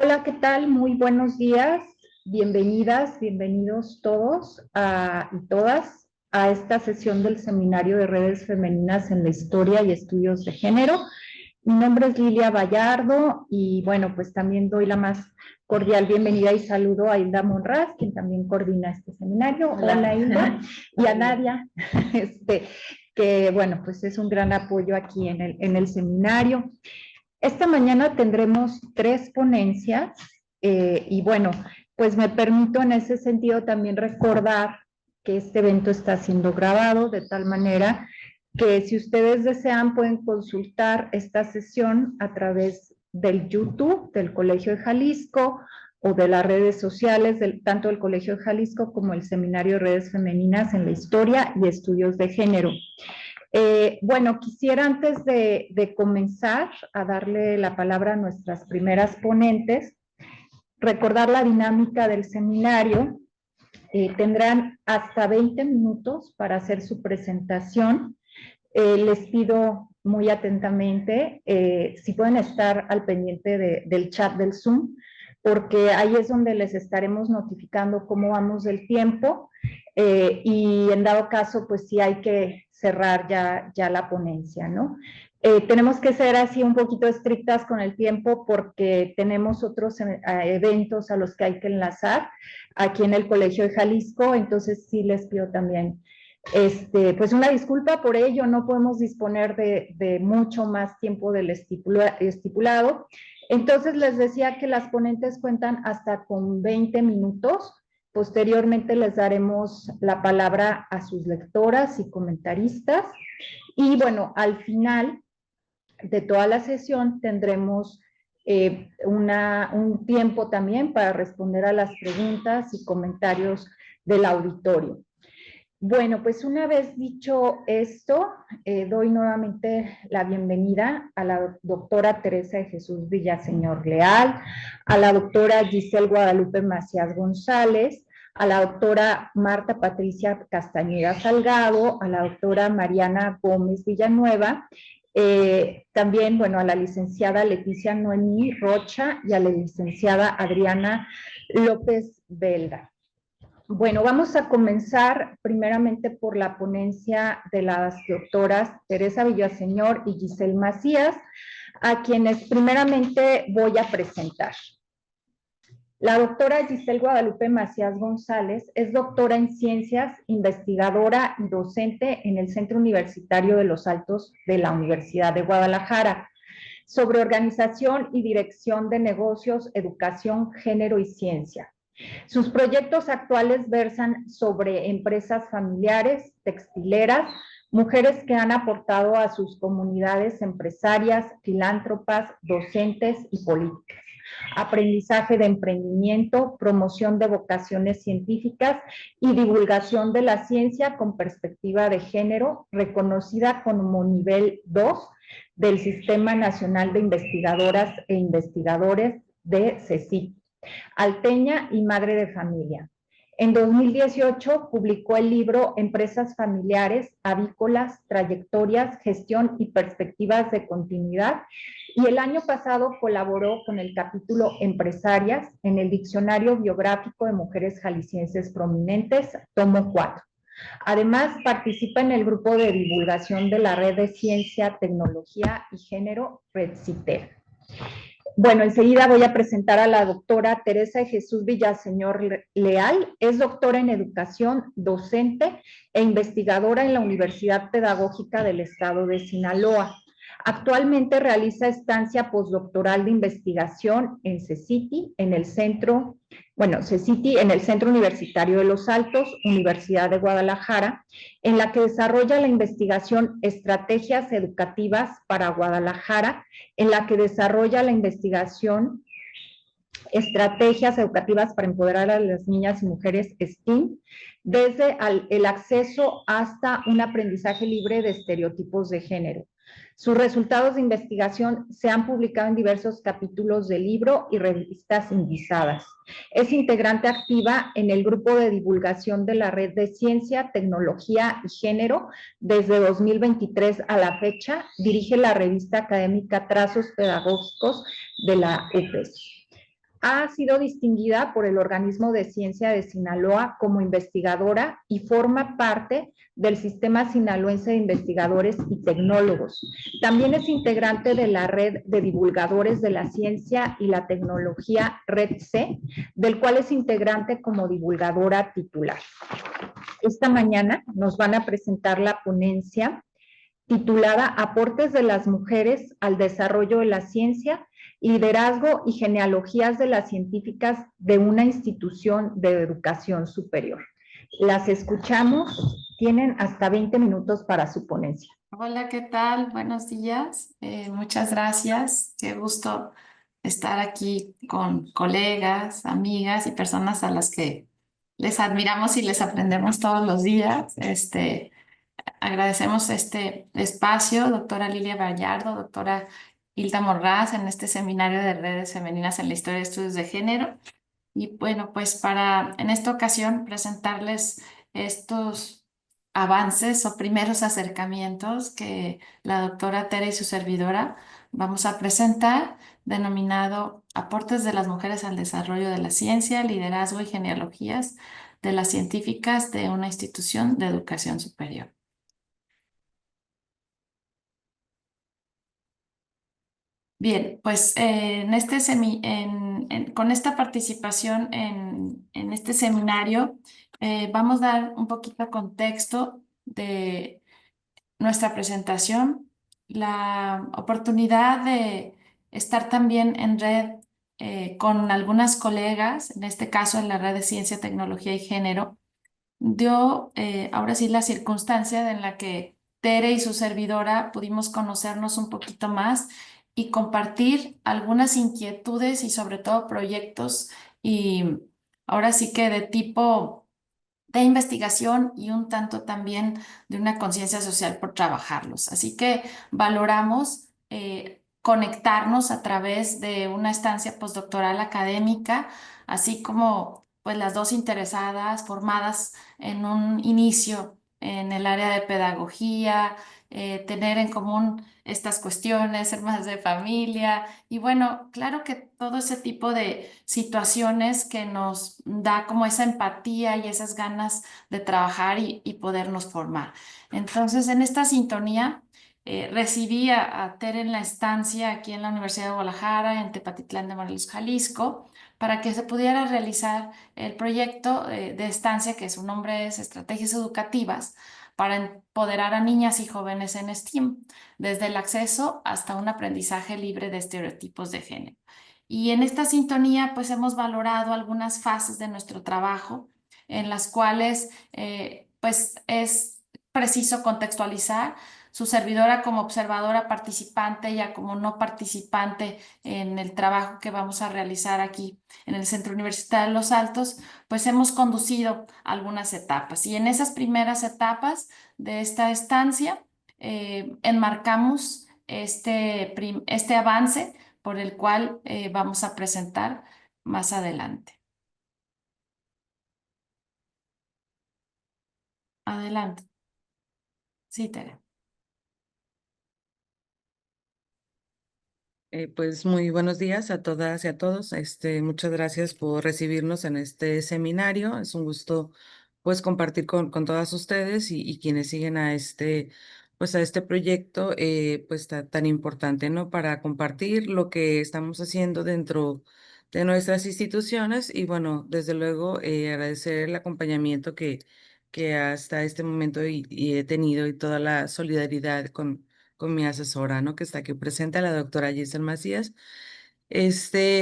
Hola, ¿qué tal? Muy buenos días. Bienvenidas, bienvenidos todos y todas a esta sesión del Seminario de Redes Femeninas en la Historia y Estudios de Género. Mi nombre es Lilia Vallardo y bueno, pues también doy la más cordial bienvenida y saludo a Hilda Monraz, quien también coordina este seminario. Hola Hilda. Y a Nadia, que bueno, pues es un gran apoyo aquí en el seminario. Esta mañana tendremos 3 ponencias y bueno, pues me permito en ese sentido también recordar que este evento está siendo grabado de tal manera que si ustedes desean pueden consultar esta sesión a través del YouTube del Colegio de Jalisco o de las redes sociales, tanto del Colegio de Jalisco como el Seminario de Redes Femeninas en la Historia y Estudios de Género. Bueno, quisiera antes de comenzar a darle la palabra a nuestras primeras ponentes, recordar la dinámica del seminario. Tendrán hasta 20 minutos para hacer su presentación. Les pido muy atentamente si pueden estar al pendiente del chat del Zoom, porque ahí es donde les estaremos notificando cómo vamos del tiempo y en dado caso, pues sí hay que cerrar ya la ponencia, ¿no? Tenemos que ser así un poquito estrictas con el tiempo porque tenemos otros eventos a los que hay que enlazar aquí en el Colegio de Jalisco, entonces sí les pido también pues una disculpa por ello, no podemos disponer de mucho más tiempo del estipulado. Entonces les decía que las ponentes cuentan hasta con 20 minutos. Posteriormente les daremos la palabra a sus lectoras y comentaristas. Y bueno, al final de toda la sesión tendremos un tiempo también para responder a las preguntas y comentarios del auditorio. Bueno, pues una vez dicho esto, doy nuevamente la bienvenida a la doctora Teresa de Jesús Villaseñor Leal, a la doctora Giselle Guadalupe Macías González, a la doctora Marta Patricia Castañeda Salgado, a la doctora Mariana Gómez Villanueva, también, bueno, a la licenciada Leticia Noemí Rocha y a la licenciada Adriana López Belda. Bueno, vamos a comenzar primeramente por la ponencia de las doctoras Teresa Villaseñor y Giselle Macías, a quienes primeramente voy a presentar. La doctora Giselle Guadalupe Macías González es doctora en ciencias, investigadora y docente en el Centro Universitario de los Altos de la Universidad de Guadalajara, sobre organización y dirección de negocios, educación, género y ciencia. Sus proyectos actuales versan sobre empresas familiares, textileras, mujeres que han aportado a sus comunidades empresarias, filántropas, docentes y políticas, aprendizaje de emprendimiento, promoción de vocaciones científicas y divulgación de la ciencia con perspectiva de género, reconocida como nivel 2 del Sistema Nacional de Investigadoras e Investigadores de CECIT. Alteña y madre de familia. En 2018 publicó el libro Empresas familiares, avícolas, trayectorias, gestión y perspectivas de continuidad, y el año pasado colaboró con el capítulo Empresarias en el Diccionario Biográfico de Mujeres Jaliscienses Prominentes, tomo 4. Además, participa en el grupo de divulgación de la Red de Ciencia, Tecnología y Género, Red CITER. Bueno, enseguida voy a presentar a la doctora Teresa de Jesús Villaseñor Leal. Es doctora en educación, docente e investigadora en la Universidad Pedagógica del Estado de Sinaloa. Actualmente realiza estancia postdoctoral de investigación en CECITI, en el Centro Universitario de los Altos, Universidad de Guadalajara, en la que desarrolla la investigación Estrategias Educativas para Guadalajara, en la que desarrolla la investigación Estrategias Educativas para Empoderar a las Niñas y Mujeres STEAM, desde el acceso hasta un aprendizaje libre de estereotipos de género. Sus resultados de investigación se han publicado en diversos capítulos del libro y revistas indizadas. Es integrante activa en el grupo de divulgación de la Red de Ciencia, Tecnología y Género desde 2023 a la fecha. Dirige la revista académica Trazos Pedagógicos de la UPES. Ha sido distinguida por el Organismo de Ciencia de Sinaloa como investigadora y forma parte del Sistema Sinaloense de Investigadores y Tecnólogos. También es integrante de la Red de Divulgadores de la Ciencia y la Tecnología Red C, del cual es integrante como divulgadora titular. Esta mañana nos van a presentar la ponencia titulada Aportes de las mujeres al desarrollo de la ciencia, liderazgo y genealogías de las científicas de una institución de educación superior. Las escuchamos, tienen hasta 20 minutos para su ponencia. Hola, ¿qué tal? Buenos días. Muchas gracias. Qué gusto estar aquí con colegas, amigas y personas a las que les admiramos y les aprendemos todos los días. Agradecemos este espacio, doctora Lilia Vallardo, doctora Hilda Morraz, en este seminario de redes femeninas en la historia de estudios de género. Y bueno, pues para en esta ocasión presentarles estos avances o primeros acercamientos que la doctora Tere y su servidora vamos a presentar, denominado Aportes de las mujeres al desarrollo de la ciencia, liderazgo y genealogías de las científicas de una institución de educación superior. Bien, pues con esta participación en este seminario vamos a dar un poquito de contexto de nuestra presentación, la oportunidad de estar también en red con algunas colegas, en este caso en la red de ciencia, tecnología y género, dio ahora sí la circunstancia en la que Tere y su servidora pudimos conocernos un poquito más y compartir algunas inquietudes y sobre todo proyectos y ahora sí que de tipo de investigación y un tanto también de una conciencia social por trabajarlos. Así que valoramos conectarnos a través de una estancia postdoctoral académica, así como pues las dos interesadas, formadas en un inicio en el área de pedagogía, tener en común estas cuestiones, ser más de familia y bueno, claro que todo ese tipo de situaciones que nos da como esa empatía y esas ganas de trabajar y podernos formar. Entonces, en esta sintonía, recibí a Tere en la estancia aquí en la Universidad de Guadalajara, en Tepatitlán de Morelos, Jalisco, para que se pudiera realizar el proyecto de estancia, que su nombre es Estrategias Educativas para empoderar a niñas y jóvenes en STEAM, desde el acceso hasta un aprendizaje libre de estereotipos de género. Y en esta sintonía, pues hemos valorado algunas fases de nuestro trabajo en las cuales, pues es preciso contextualizar su servidora como observadora participante, ya como no participante en el trabajo que vamos a realizar aquí en el Centro Universitario de Los Altos, pues hemos conducido algunas etapas. Y en esas primeras etapas de esta estancia, enmarcamos este avance por el cual vamos a presentar más adelante. Adelante. Sí, Tere. Pues muy buenos días a todas y a todos. Muchas gracias por recibirnos en este seminario. Es un gusto pues compartir con todas ustedes y quienes siguen a pues a este proyecto pues tan importante, ¿no? Para compartir lo que estamos haciendo dentro de nuestras instituciones y bueno, desde luego agradecer el acompañamiento que hasta este momento y he tenido y toda la solidaridad con mi asesora, ¿no? Que está aquí presente, la doctora Giselle Macías.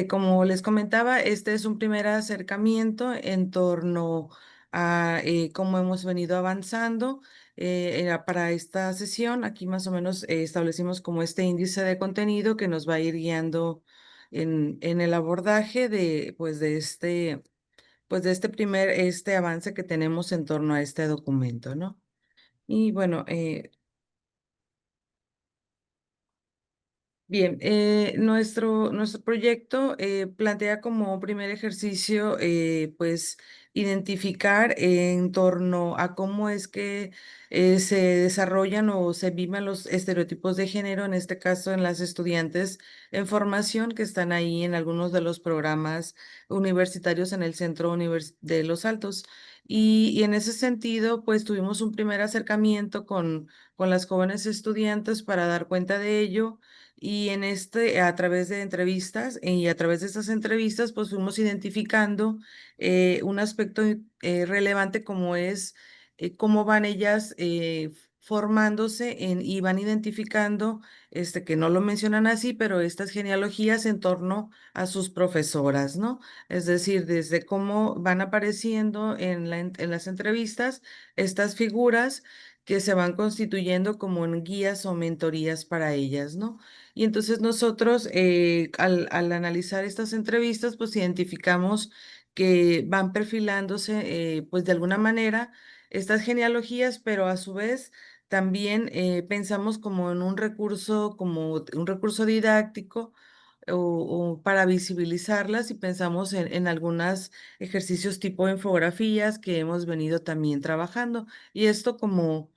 Como les comentaba, este es un primer acercamiento en torno a cómo hemos venido avanzando. Para esta sesión, aquí más o menos establecimos como este índice de contenido que nos va a ir guiando en el abordaje pues de este primer avance que tenemos en torno a este documento, ¿no? Y bueno, Bien, nuestro proyecto plantea como primer ejercicio, pues, identificar en torno a cómo es que se desarrollan o se viven los estereotipos de género, en este caso en las estudiantes en formación que están ahí en algunos de los programas universitarios en el Centro de Los Altos. Y en ese sentido, pues, tuvimos un primer acercamiento con las jóvenes estudiantes para dar cuenta de ello y a través de entrevistas y a través de estas entrevistas, pues fuimos identificando un aspecto relevante como es cómo van ellas formándose y van identificando, que no lo mencionan así, pero estas genealogías en torno a sus profesoras, ¿no? Es decir, desde cómo van apareciendo en las entrevistas estas figuras que se van constituyendo como en guías o mentorías para ellas, ¿no? Y entonces nosotros, al analizar estas entrevistas, pues identificamos que van perfilándose, pues de alguna manera, estas genealogías, pero a su vez también pensamos como en un recurso, como un recurso didáctico o para visibilizarlas y pensamos en algunos ejercicios tipo infografías que hemos venido también trabajando. Y esto como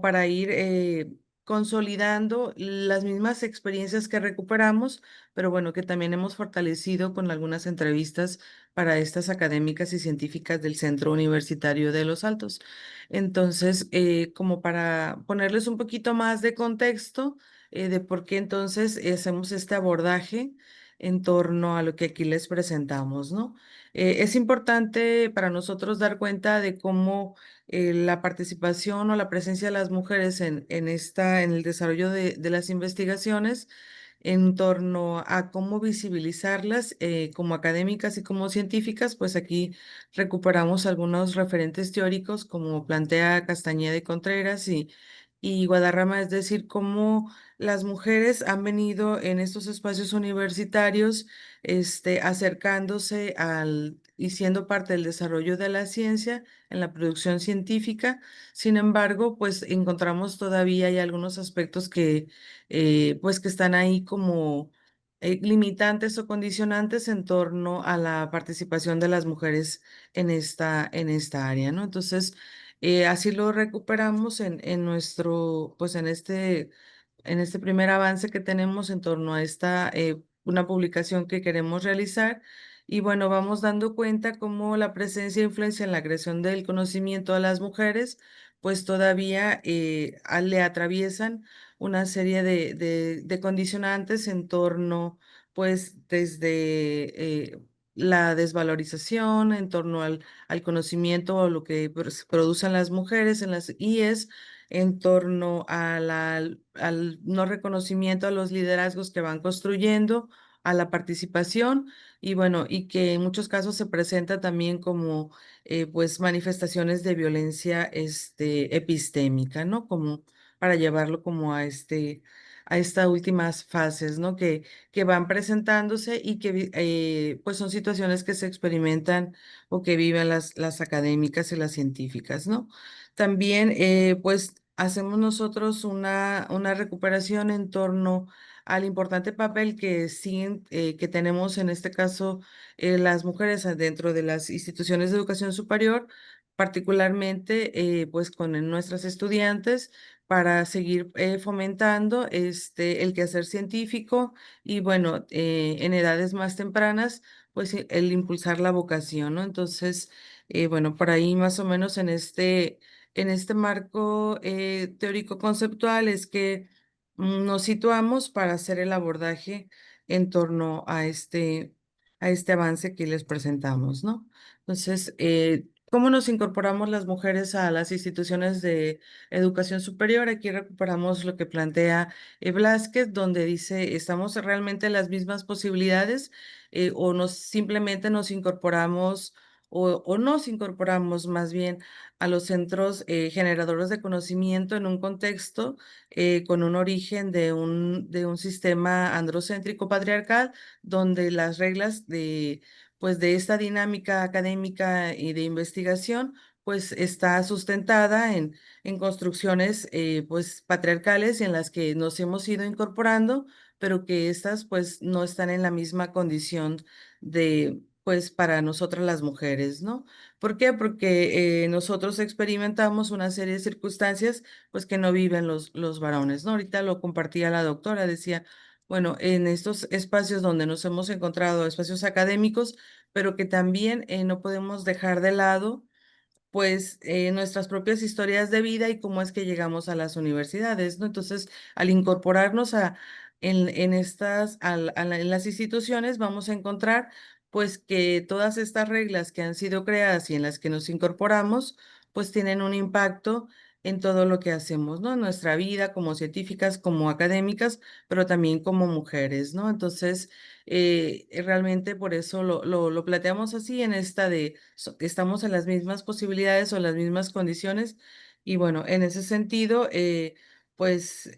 para ir consolidando las mismas experiencias que recuperamos, pero bueno, que también hemos fortalecido con algunas entrevistas para estas académicas y científicas del Centro Universitario de Los Altos. Entonces, como para ponerles un poquito más de contexto, de por qué entonces hacemos este abordaje en torno a lo que aquí les presentamos, ¿no? Es importante para nosotros dar cuenta de cómo la participación o la presencia de las mujeres en el desarrollo de las investigaciones en torno a cómo visibilizarlas como académicas y como científicas, pues aquí recuperamos algunos referentes teóricos como plantea Castañeda y Contreras y Guadarrama, es decir, cómo las mujeres han venido en estos espacios universitarios, acercándose y siendo parte del desarrollo de la ciencia en la producción científica. Sin embargo, pues encontramos todavía hay algunos aspectos pues que están ahí como limitantes o condicionantes en torno a la participación de las mujeres en esta área, ¿no? Entonces, así lo recuperamos pues en este primer avance que tenemos en torno a una publicación que queremos realizar. Y bueno, vamos dando cuenta cómo la presencia e influencia en la creación del conocimiento a las mujeres, pues todavía le atraviesan una serie de condicionantes en torno, pues desde la desvalorización, en torno al conocimiento o lo que producen las mujeres en las IES, en torno al no reconocimiento a los liderazgos que van construyendo, a la participación y bueno, y que en muchos casos se presenta también como pues manifestaciones de violencia epistémica, ¿no? Como para llevarlo como a estas últimas fases, ¿no? Que van presentándose y que pues son situaciones que se experimentan o que viven las académicas y las científicas, ¿no? También, pues, hacemos nosotros una recuperación en torno al importante papel que tenemos en este caso las mujeres dentro de las instituciones de educación superior, particularmente pues con nuestras estudiantes para seguir fomentando el quehacer científico y bueno, en edades más tempranas, pues el impulsar la vocación, ¿no? Entonces, bueno, por ahí más o menos en este marco teórico conceptual es que nos situamos para hacer el abordaje en torno a este avance que les presentamos, ¿no? Entonces, ¿cómo nos incorporamos las mujeres a las instituciones de educación superior? Aquí recuperamos lo que plantea Blázquez, donde dice, ¿estamos realmente en las mismas posibilidades o simplemente nos incorporamos o nos incorporamos más bien a los centros generadores de conocimiento en un contexto con un origen de un sistema androcéntrico patriarcal, donde las reglas pues, de esta dinámica académica y de investigación, pues está sustentada en construcciones pues patriarcales en las que nos hemos ido incorporando, pero que estas pues no están en la misma condición de pues para nosotras las mujeres, ¿no? ¿Por qué? Porque nosotros experimentamos una serie de circunstancias pues que no viven los varones, ¿no? Ahorita lo compartía la doctora, decía, bueno, en estos espacios donde nos hemos encontrado, espacios académicos, pero que también no podemos dejar de lado pues nuestras propias historias de vida y cómo es que llegamos a las universidades, ¿no? Entonces, al incorporarnos en estas, en las instituciones, vamos a encontrar pues que todas estas reglas que han sido creadas y en las que nos incorporamos, pues tienen un impacto en todo lo que hacemos, ¿no? En nuestra vida como científicas, como académicas, pero también como mujeres, ¿no? Entonces, realmente por eso lo planteamos así en esta de estamos en las mismas posibilidades o las mismas condiciones. Y bueno, en ese sentido, pues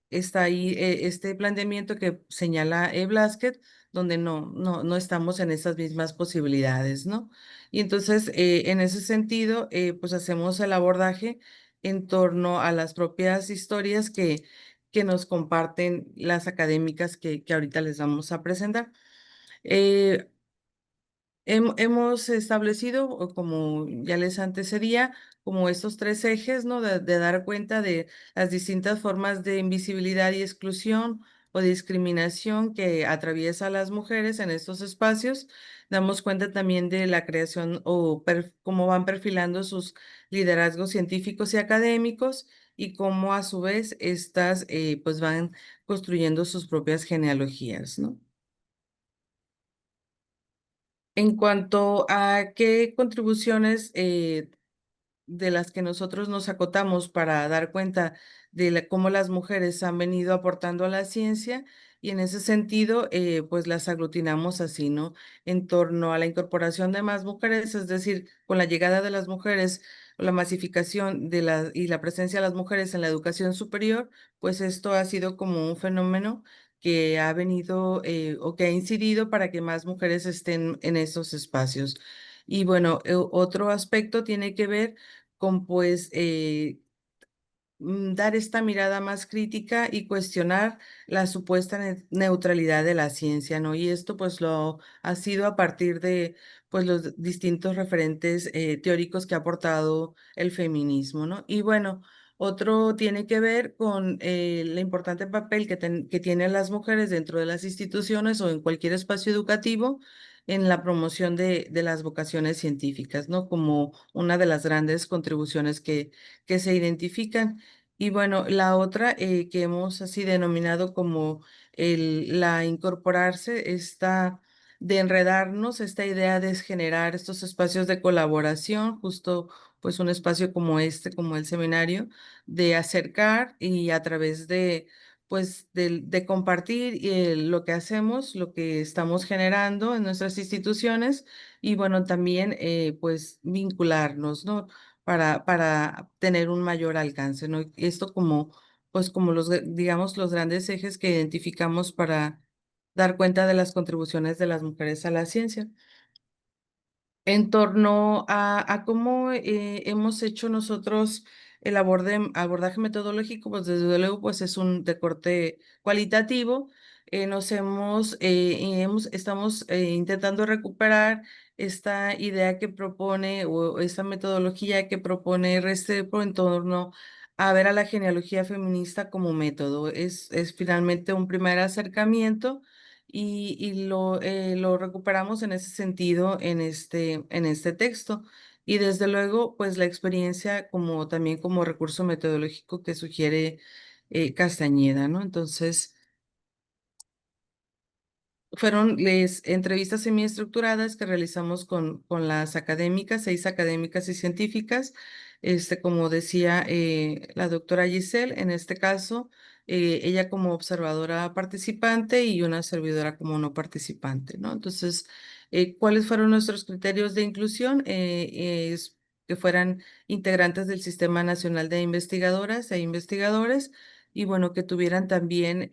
está ahí este planteamiento que señala Blasquet, donde no estamos en esas mismas posibilidades, ¿no? Y entonces, en ese sentido, pues hacemos el abordaje en torno a las propias historias que nos comparten las académicas que ahorita les vamos a presentar. Eh, Hemos establecido, o como ya les antecedía, como estos tres ejes, ¿no? De dar cuenta de las distintas formas de invisibilidad y exclusión o discriminación que atraviesa a las mujeres en estos espacios. Damos cuenta también de la creación o cómo van perfilando sus liderazgos científicos y académicos y cómo a su vez estas pues van construyendo sus propias genealogías, ¿no? En cuanto a qué contribuciones de las que nosotros nos acotamos para dar cuenta de cómo las mujeres han venido aportando a la ciencia y en ese sentido, pues las aglutinamos así, ¿no? En torno a la incorporación de más mujeres, es decir, con la llegada de las mujeres, o la masificación y la presencia de las mujeres en la educación superior, pues esto ha sido como un fenómeno que ha venido o que ha incidido para que más mujeres estén en estos espacios. Y bueno, otro aspecto tiene que ver con pues dar esta mirada más crítica y cuestionar la supuesta neutralidad de la ciencia, ¿no? Y esto pues lo ha sido a partir de pues los distintos referentes teóricos que ha aportado el feminismo, ¿no? Y bueno, otro tiene que ver con el importante papel que tienen las mujeres dentro de las instituciones o en cualquier espacio educativo en la promoción de las vocaciones científicas, ¿no? Como una de las grandes contribuciones que se identifican. Y bueno, la otra que hemos así denominado como la incorporarse, esta de enredarnos, esta idea de generar estos espacios de colaboración, justo pues un espacio como este, como el seminario, de acercar y a través de pues de compartir lo que hacemos, lo que estamos generando en nuestras instituciones y bueno, también pues vincularnos, ¿no? Para tener un mayor alcance, ¿no? Esto como, pues como digamos, los grandes ejes que identificamos para dar cuenta de las contribuciones de las mujeres a la ciencia. En torno a cómo hemos hecho nosotros el abordaje metodológico, pues desde luego pues es un de corte cualitativo. Estamos intentando recuperar esta idea que propone o esta metodología que propone Restrepo en torno a ver a la genealogía feminista como método. Es finalmente un primer acercamiento y lo recuperamos en ese sentido en este texto. Y desde luego, pues la experiencia como también como recurso metodológico que sugiere Castañeda, ¿no? Entonces, fueron entrevistas semiestructuradas que realizamos con las académicas, 6 académicas y científicas, como decía la doctora Giselle, en este caso, ella como observadora participante y una servidora como no participante, ¿no? Entonces, ¿cuáles fueron nuestros criterios de inclusión? Es que fueran integrantes del Sistema Nacional de Investigadoras e Investigadores y bueno, que tuvieran también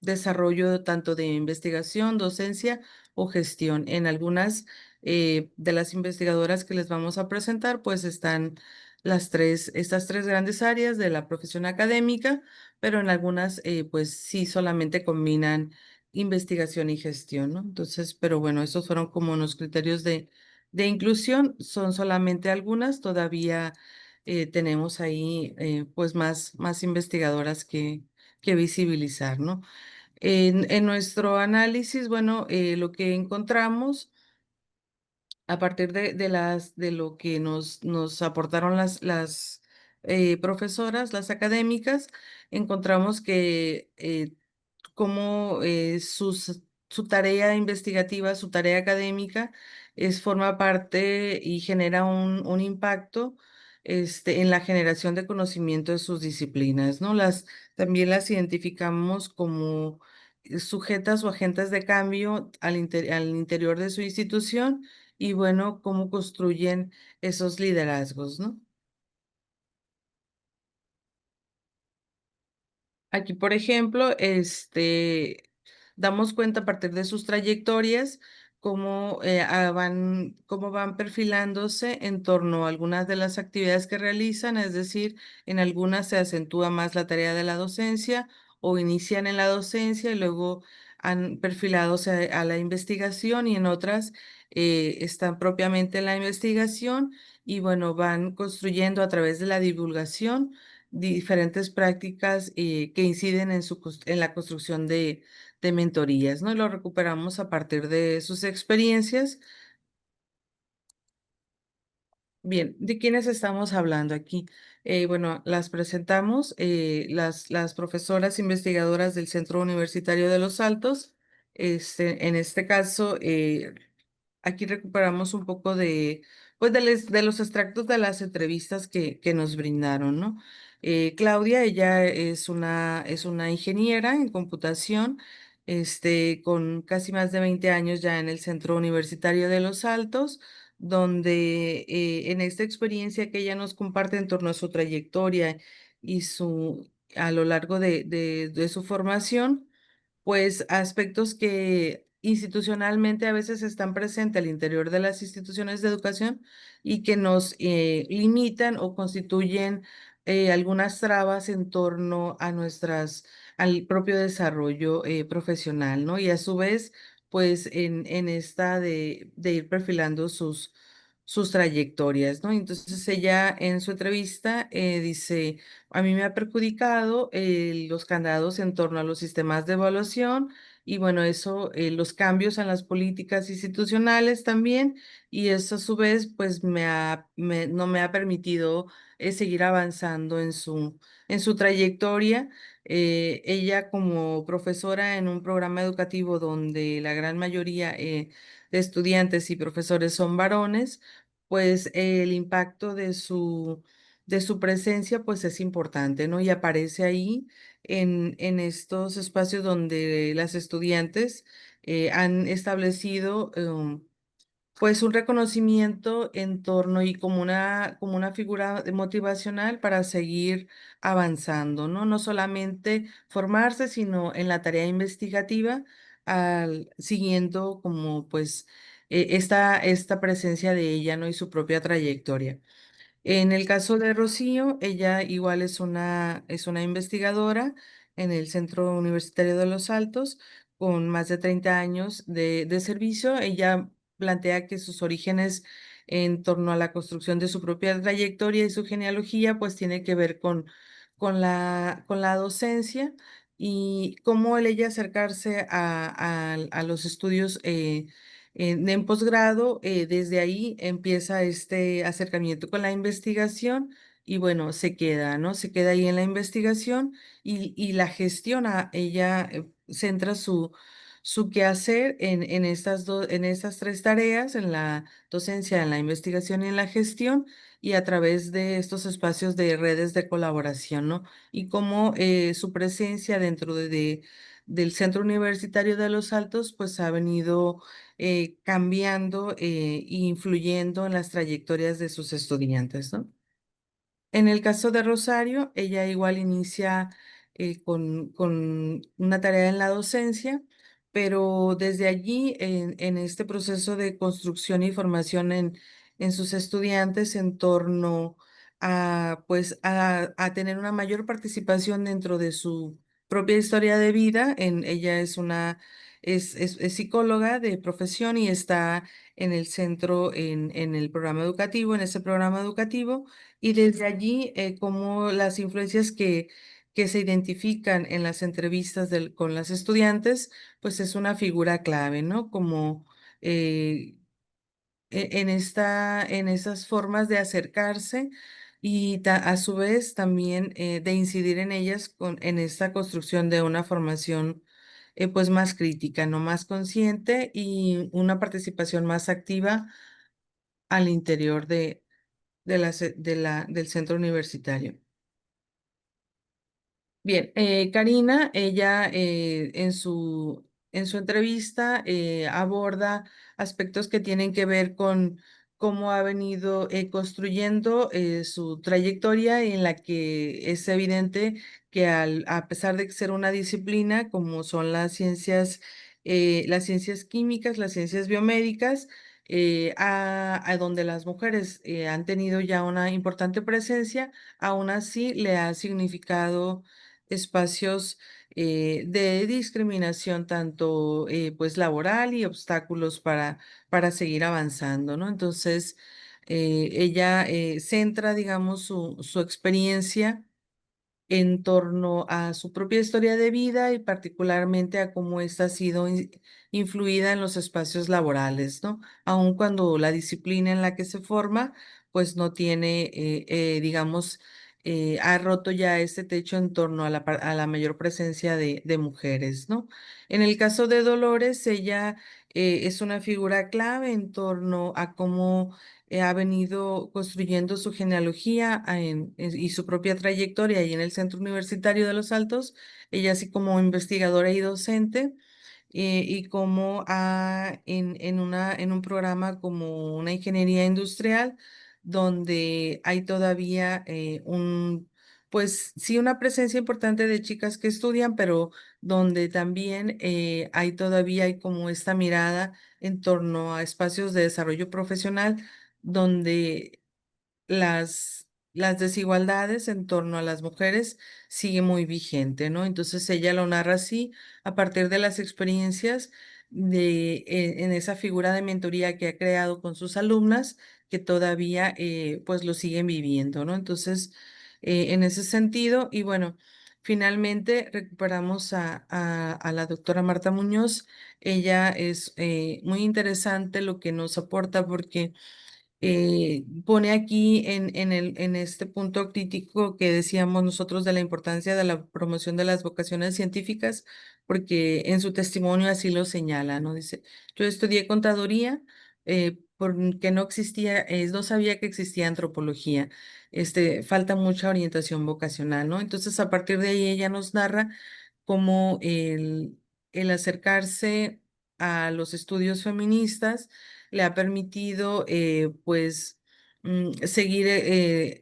desarrollo tanto de investigación, docencia o gestión. En algunas de las investigadoras que les vamos a presentar, pues están estas tres grandes áreas de la profesión académica, pero en algunas, pues sí, solamente combinan investigación y gestión, ¿no? Entonces, pero bueno, esos fueron como unos criterios de inclusión, son solamente algunas, todavía tenemos ahí, pues más investigadoras que visibilizar, ¿no? En nuestro análisis, bueno, lo que encontramos a partir de lo que nos aportaron las profesoras, las académicas, encontramos que como su tarea investigativa, su tarea académica, forma parte y genera un impacto en la generación de conocimiento de sus disciplinas, ¿no? También las identificamos como sujetas o agentes de cambio al interior de su institución y bueno, cómo construyen esos liderazgos, ¿no? Aquí, por ejemplo, damos cuenta a partir de sus trayectorias cómo van perfilándose en torno a algunas de las actividades que realizan, es decir, en algunas se acentúa más la tarea de la docencia o inician en la docencia y luego han perfilado a la investigación y en otras están propiamente en la investigación y bueno, van construyendo a través de la divulgación diferentes prácticas que inciden en la construcción de mentorías, ¿no? Y lo recuperamos a partir de sus experiencias. Bien, ¿de quiénes estamos hablando aquí? Bueno, las presentamos, las profesoras investigadoras del Centro Universitario de Los Altos. En este caso, aquí recuperamos un poco pues de los extractos de las entrevistas que nos brindaron, ¿no? Claudia, ella es una ingeniera en computación, con casi más de 20 años ya en el Centro Universitario de Los Altos, donde en esta experiencia que ella nos comparte en torno a su trayectoria y a lo largo de su formación, pues aspectos que institucionalmente a veces están presentes al interior de las instituciones de educación y que nos limitan o constituyen algunas trabas en torno a al propio desarrollo profesional, ¿no? Y a su vez, pues en esta de ir perfilando sus trayectorias, ¿no? Entonces ella en su entrevista dice, a mí me ha perjudicado los candados en torno a los sistemas de evaluación y bueno, eso, los cambios en las políticas institucionales también y eso a su vez pues no me ha permitido seguir avanzando en su trayectoria. Ella como profesora en un programa educativo donde la gran mayoría de estudiantes y profesores son varones, pues el impacto de su presencia pues es importante, ¿no? Y aparece ahí en estos espacios donde las estudiantes han establecido pues un reconocimiento en torno y como una figura motivacional para seguir avanzando, ¿no? No solamente formarse, sino en la tarea investigativa, siguiendo como pues esta presencia de ella, ¿no? Y su propia trayectoria. En el caso de Rocío, ella igual es una investigadora en el Centro Universitario de Los Altos, con más de 30 años de servicio. Ella plantea que sus orígenes en torno a la construcción de su propia trayectoria y su genealogía, pues tiene que ver con la docencia y cómo el ella acercarse a los estudios en posgrado, desde ahí empieza este acercamiento con la investigación y bueno, se queda, ¿no? Se queda ahí en la investigación y la gestiona. Ella centra su quehacer en estas tres tareas, en la docencia, en la investigación y en la gestión, y a través de estos espacios de redes de colaboración, ¿no? Y cómo su presencia dentro del Centro Universitario de Los Altos, pues ha venido cambiando e influyendo en las trayectorias de sus estudiantes, ¿no? En el caso de Rosario, ella igual inicia con una tarea en la docencia, pero desde allí, en este proceso de construcción y formación en sus estudiantes en torno a, pues, a tener una mayor participación dentro de su propia historia de vida. Ella es es psicóloga de profesión y está en el centro, en el programa educativo, en ese programa educativo, y desde allí, como las influencias que se identifican en las entrevistas con las estudiantes, pues es una figura clave, ¿no? Como eh, en esas formas de acercarse y a su vez también de incidir en ellas en esta construcción de una formación pues más crítica, no más consciente y una participación más activa al interior del centro universitario. Bien, Karina, ella en su entrevista aborda aspectos que tienen que ver con cómo ha venido construyendo su trayectoria, en la que es evidente que a pesar de ser una disciplina como son las ciencias químicas, las ciencias biomédicas, a donde las mujeres han tenido ya una importante presencia, aún así le ha significado espacios de discriminación, tanto pues laboral y obstáculos para seguir avanzando, ¿no? Entonces, ella centra, digamos, su experiencia en torno a su propia historia de vida y particularmente a cómo ésta ha sido influida en los espacios laborales, ¿no? Aun cuando la disciplina en la que se forma, pues no tiene, digamos, ha roto ya este techo en torno a a la mayor presencia de mujeres, ¿no? En el caso de Dolores, ella es una figura clave en torno a cómo ha venido construyendo su genealogía y su propia trayectoria ahí en el Centro Universitario de Los Altos, ella así como investigadora y docente, y como en un programa como una ingeniería industrial, donde hay todavía pues sí, una presencia importante de chicas que estudian, pero donde también hay como esta mirada en torno a espacios de desarrollo profesional donde las desigualdades en torno a las mujeres sigue muy vigente, ¿no? Entonces ella lo narra así a partir de las experiencias en esa figura de mentoría que ha creado con sus alumnas, que todavía pues lo siguen viviendo, ¿no? Entonces, en ese sentido, y bueno, finalmente recuperamos a la doctora Marta Muñoz. Ella es muy interesante lo que nos aporta, porque pone aquí en este punto crítico que decíamos nosotros de la importancia de la promoción de las vocaciones científicas, porque en su testimonio así lo señala, ¿no? Dice, yo estudié contaduría porque no sabía que existía antropología. Falta mucha orientación vocacional, ¿no? Entonces, a partir de ahí ella nos narra cómo el acercarse a los estudios feministas le ha permitido, pues, seguir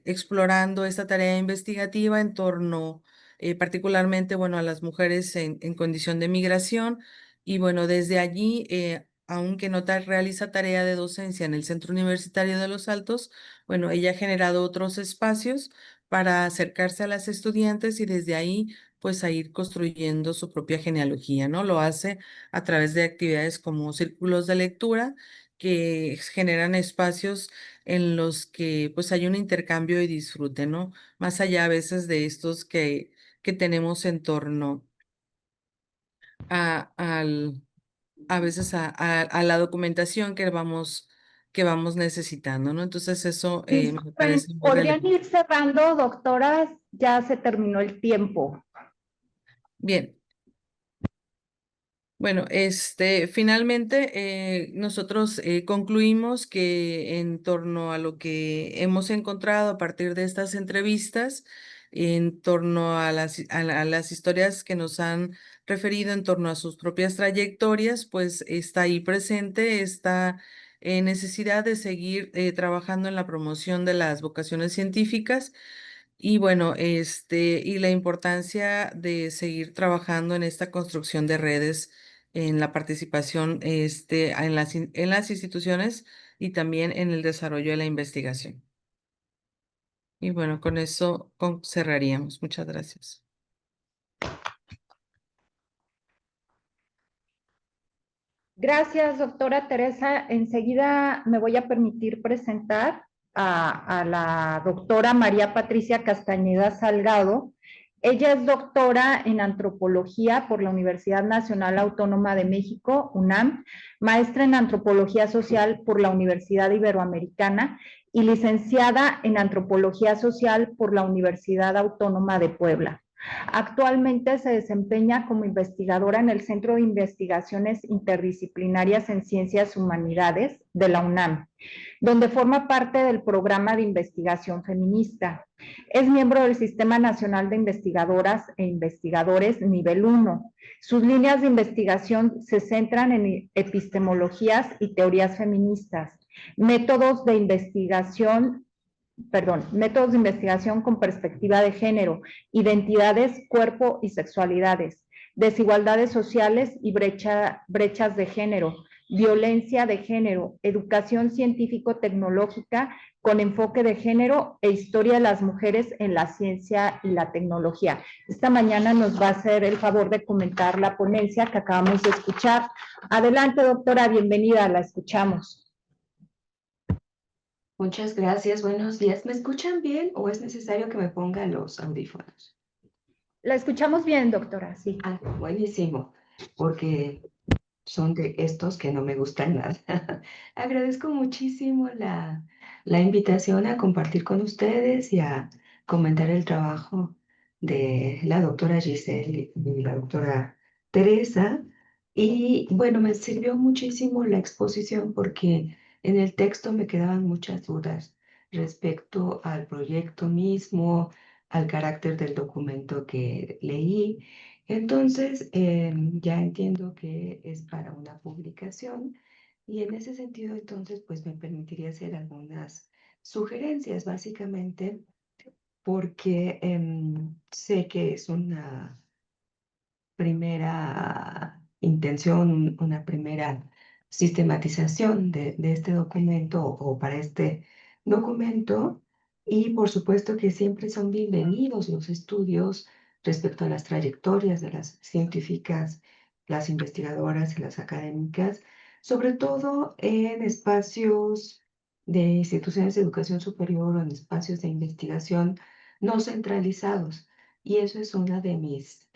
explorando esta tarea investigativa en torno, particularmente, bueno, a las mujeres en condición de migración. Y bueno, desde allí, aunque no realiza tarea de docencia en el Centro Universitario de Los Altos, bueno, ella ha generado otros espacios para acercarse a las estudiantes y desde ahí pues a ir construyendo su propia genealogía, ¿no? Lo hace a través de actividades como círculos de lectura, que generan espacios en los que pues hay un intercambio y disfrute, ¿no? Más allá a veces de estos que tenemos en torno a, al, a veces a la documentación que vamos necesitando, ¿no? Entonces eso me Disculpen, parece muy ¿podrían relevante. ir cerrando, doctoras? Ya se terminó el tiempo. Bien. Bueno, finalmente nosotros concluimos que en torno a lo que hemos encontrado a partir de estas entrevistas, en torno a a las historias que nos han referido en torno a sus propias trayectorias, pues está ahí presente esta necesidad de seguir trabajando en la promoción de las vocaciones científicas y bueno, y la importancia de seguir trabajando en esta construcción de redes en la participación en las instituciones y también en el desarrollo de la investigación. Y bueno, con eso cerraríamos. Muchas gracias. Gracias, doctora Teresa. Enseguida me voy a permitir presentar a la doctora María Patricia Castañeda Salgado. Ella es doctora en antropología por la Universidad Nacional Autónoma de México, UNAM, maestra en antropología social por la Universidad Iberoamericana y licenciada en antropología social por la Universidad Autónoma de Puebla. Actualmente se desempeña como investigadora en el Centro de Investigaciones Interdisciplinarias en Ciencias Humanidades de la UNAM, donde forma parte del programa de investigación feminista. Es miembro del Sistema Nacional de Investigadoras e Investigadores Nivel 1. Sus líneas de investigación se centran en epistemologías y teorías feministas, métodos de investigación con perspectiva de género, identidades, cuerpo y sexualidades, desigualdades sociales y brechas de género, violencia de género, educación científico-tecnológica con enfoque de género e historia de las mujeres en la ciencia y la tecnología. Esta mañana nos va a hacer el favor de comentar la ponencia que acabamos de escuchar. Adelante, doctora, bienvenida, la escuchamos. Muchas gracias, buenos días. ¿Me escuchan bien o es necesario que me ponga los audífonos? La escuchamos bien, doctora, sí. Ah, buenísimo, porque son de estos que no me gustan nada. Agradezco muchísimo la invitación a compartir con ustedes y a comentar el trabajo de la doctora Giselle y la doctora Teresa. Y bueno, me sirvió muchísimo la exposición porque en el texto me quedaban muchas dudas respecto al proyecto mismo, al carácter del documento que leí. Entonces, ya entiendo que es para una publicación y en ese sentido, entonces, pues me permitiría hacer algunas sugerencias, básicamente, porque sé que es una primera intención, una primera sistematización de este documento o para este documento. Y por supuesto que siempre son bienvenidos los estudios respecto a las trayectorias de las científicas, las investigadoras y las académicas, sobre todo en espacios de instituciones de educación superior o en espacios de investigación no centralizados. Y eso es una de mis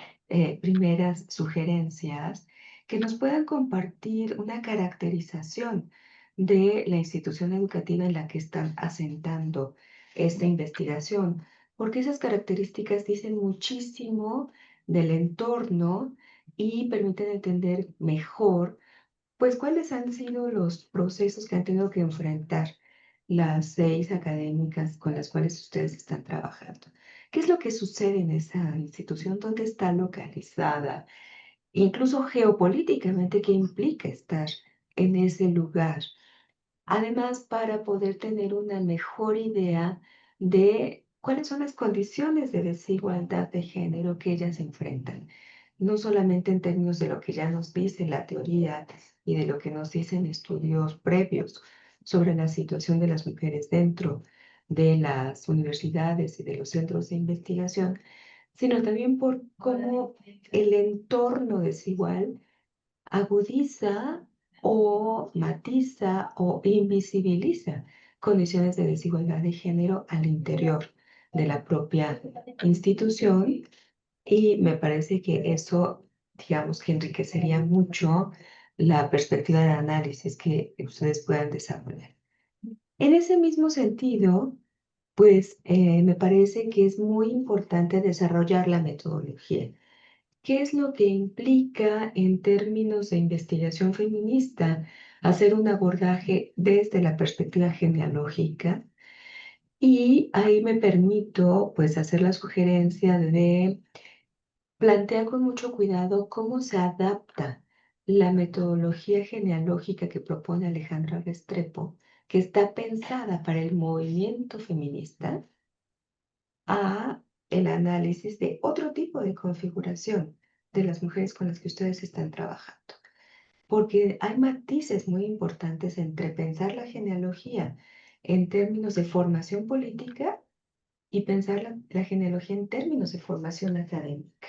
primeras sugerencias, que nos puedan compartir una caracterización de la institución educativa en la que están asentando esta investigación, porque esas características dicen muchísimo del entorno y permiten entender mejor, pues, cuáles han sido los procesos que han tenido que enfrentar las 6 académicas con las cuales ustedes están trabajando. ¿Qué es lo que sucede en esa institución? ¿Dónde está localizada? Incluso geopolíticamente, ¿qué implica estar en ese lugar? Además, para poder tener una mejor idea de cuáles son las condiciones de desigualdad de género que ellas enfrentan, no solamente en términos de lo que ya nos dice la teoría y de lo que nos dicen estudios previos sobre la situación de las mujeres dentro de las universidades y de los centros de investigación, sino también por cómo el entorno desigual agudiza o matiza o invisibiliza condiciones de desigualdad de género al interior de la propia institución, y me parece que eso, digamos, que enriquecería mucho la perspectiva de análisis que ustedes puedan desarrollar. En ese mismo sentido, pues me parece que es muy importante desarrollar la metodología. ¿Qué es lo que implica en términos de investigación feminista hacer un abordaje desde la perspectiva genealógica? Y ahí me permito, pues, hacer la sugerencia de plantear con mucho cuidado cómo se adapta la metodología genealógica que propone Alejandra Restrepo, que está pensada para el movimiento feminista, a el análisis de otro tipo de configuración de las mujeres con las que ustedes están trabajando. porque hay matices muy importantes entre pensar la genealogía en términos de formación política y pensar la genealogía en términos de formación académica.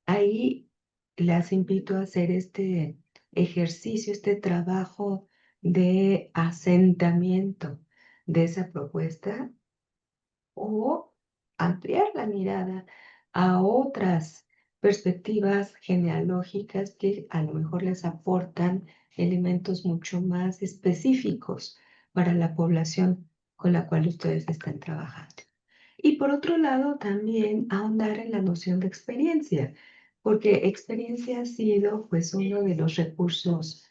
Ahí las invito a hacer este ejercicio, este trabajo de asentamiento de esa propuesta o ampliar la mirada a otras perspectivas genealógicas que a lo mejor les aportan elementos mucho más específicos para la población con la cual ustedes están trabajando. Y por otro lado, también ahondar en la noción de experiencia, porque experiencia ha sido pues uno de los recursos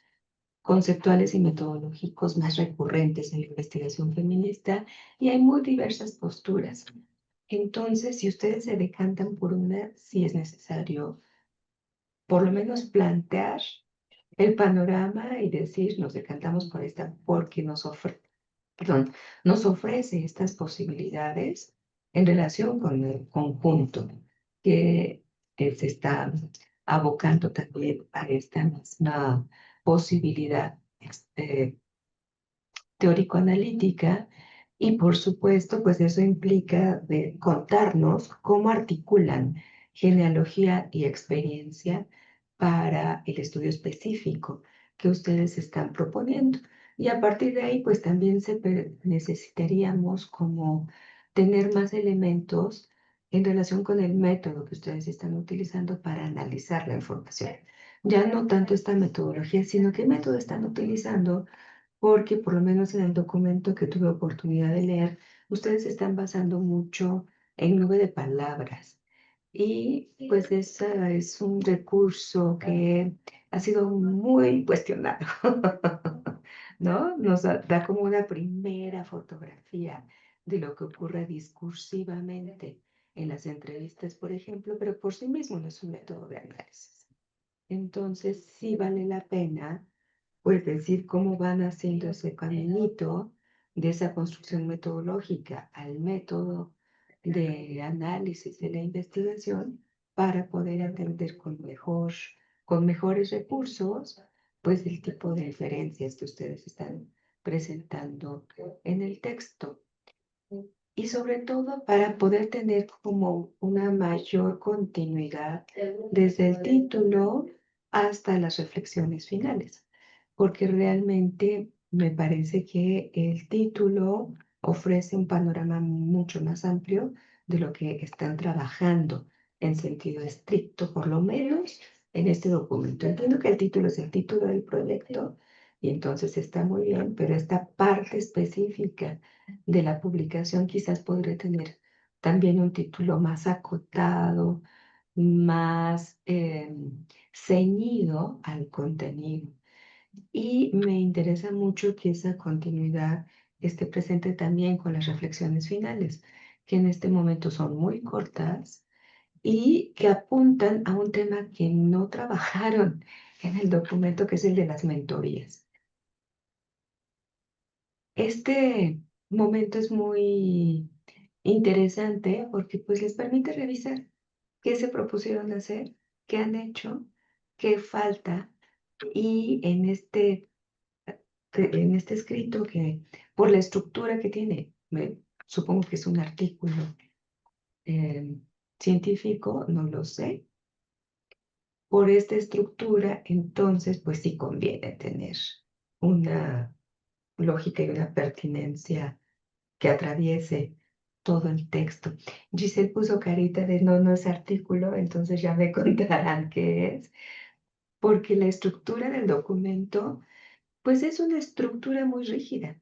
conceptuales y metodológicos más recurrentes en la investigación feminista y hay muy diversas posturas. Entonces, si ustedes se decantan por una, sí es necesario por lo menos plantear el panorama y decir, nos decantamos por esta porque nos ofrece estas posibilidades en relación con el conjunto que se está abocando también a esta misma posibilidad teórico-analítica y por supuesto, pues eso implica de contarnos cómo articulan genealogía y experiencia para el estudio específico que ustedes están proponiendo. Y a partir de ahí, pues también necesitaríamos como tener más elementos en relación con el método que ustedes están utilizando para analizar la información. Ya no tanto esta metodología, sino qué método están utilizando porque por lo menos en el documento que tuve oportunidad de leer, ustedes se están basando mucho en nube de palabras. Y pues ese es un recurso que ha sido muy cuestionado, ¿no? Nos da como una primera fotografía de lo que ocurre discursivamente en las entrevistas, por ejemplo, pero por sí mismo no es un método de análisis. Entonces, sí vale la pena pues decir cómo van haciendo ese caminito de esa construcción metodológica al método de análisis de la investigación para poder entender con mejores recursos, pues el tipo de referencias que ustedes están presentando en el texto. Y sobre todo para poder tener como una mayor continuidad desde el título hasta las reflexiones finales, porque realmente me parece que el título ofrece un panorama mucho más amplio de lo que están trabajando en sentido estricto, por lo menos en este documento. Entiendo que el título es el título del proyecto y entonces está muy bien, pero esta parte específica de la publicación quizás podría tener también un título más acotado, más ceñido al contenido. Y me interesa mucho que esa continuidad esté presente también con las reflexiones finales, que en este momento son muy cortas y que apuntan a un tema que no trabajaron en el documento, que es el de las mentorías. Este momento es muy interesante porque pues les permite revisar qué se propusieron hacer, qué han hecho, qué falta y en este escrito que por la estructura que tiene, supongo que es un artículo eh, científico, no lo sé. Por esta estructura, entonces, pues sí conviene tener una lógica y una pertinencia que atraviese todo el texto. Giselle puso carita de no, no es artículo, entonces ya me contarán qué es, porque la estructura del documento, pues es una estructura muy rígida,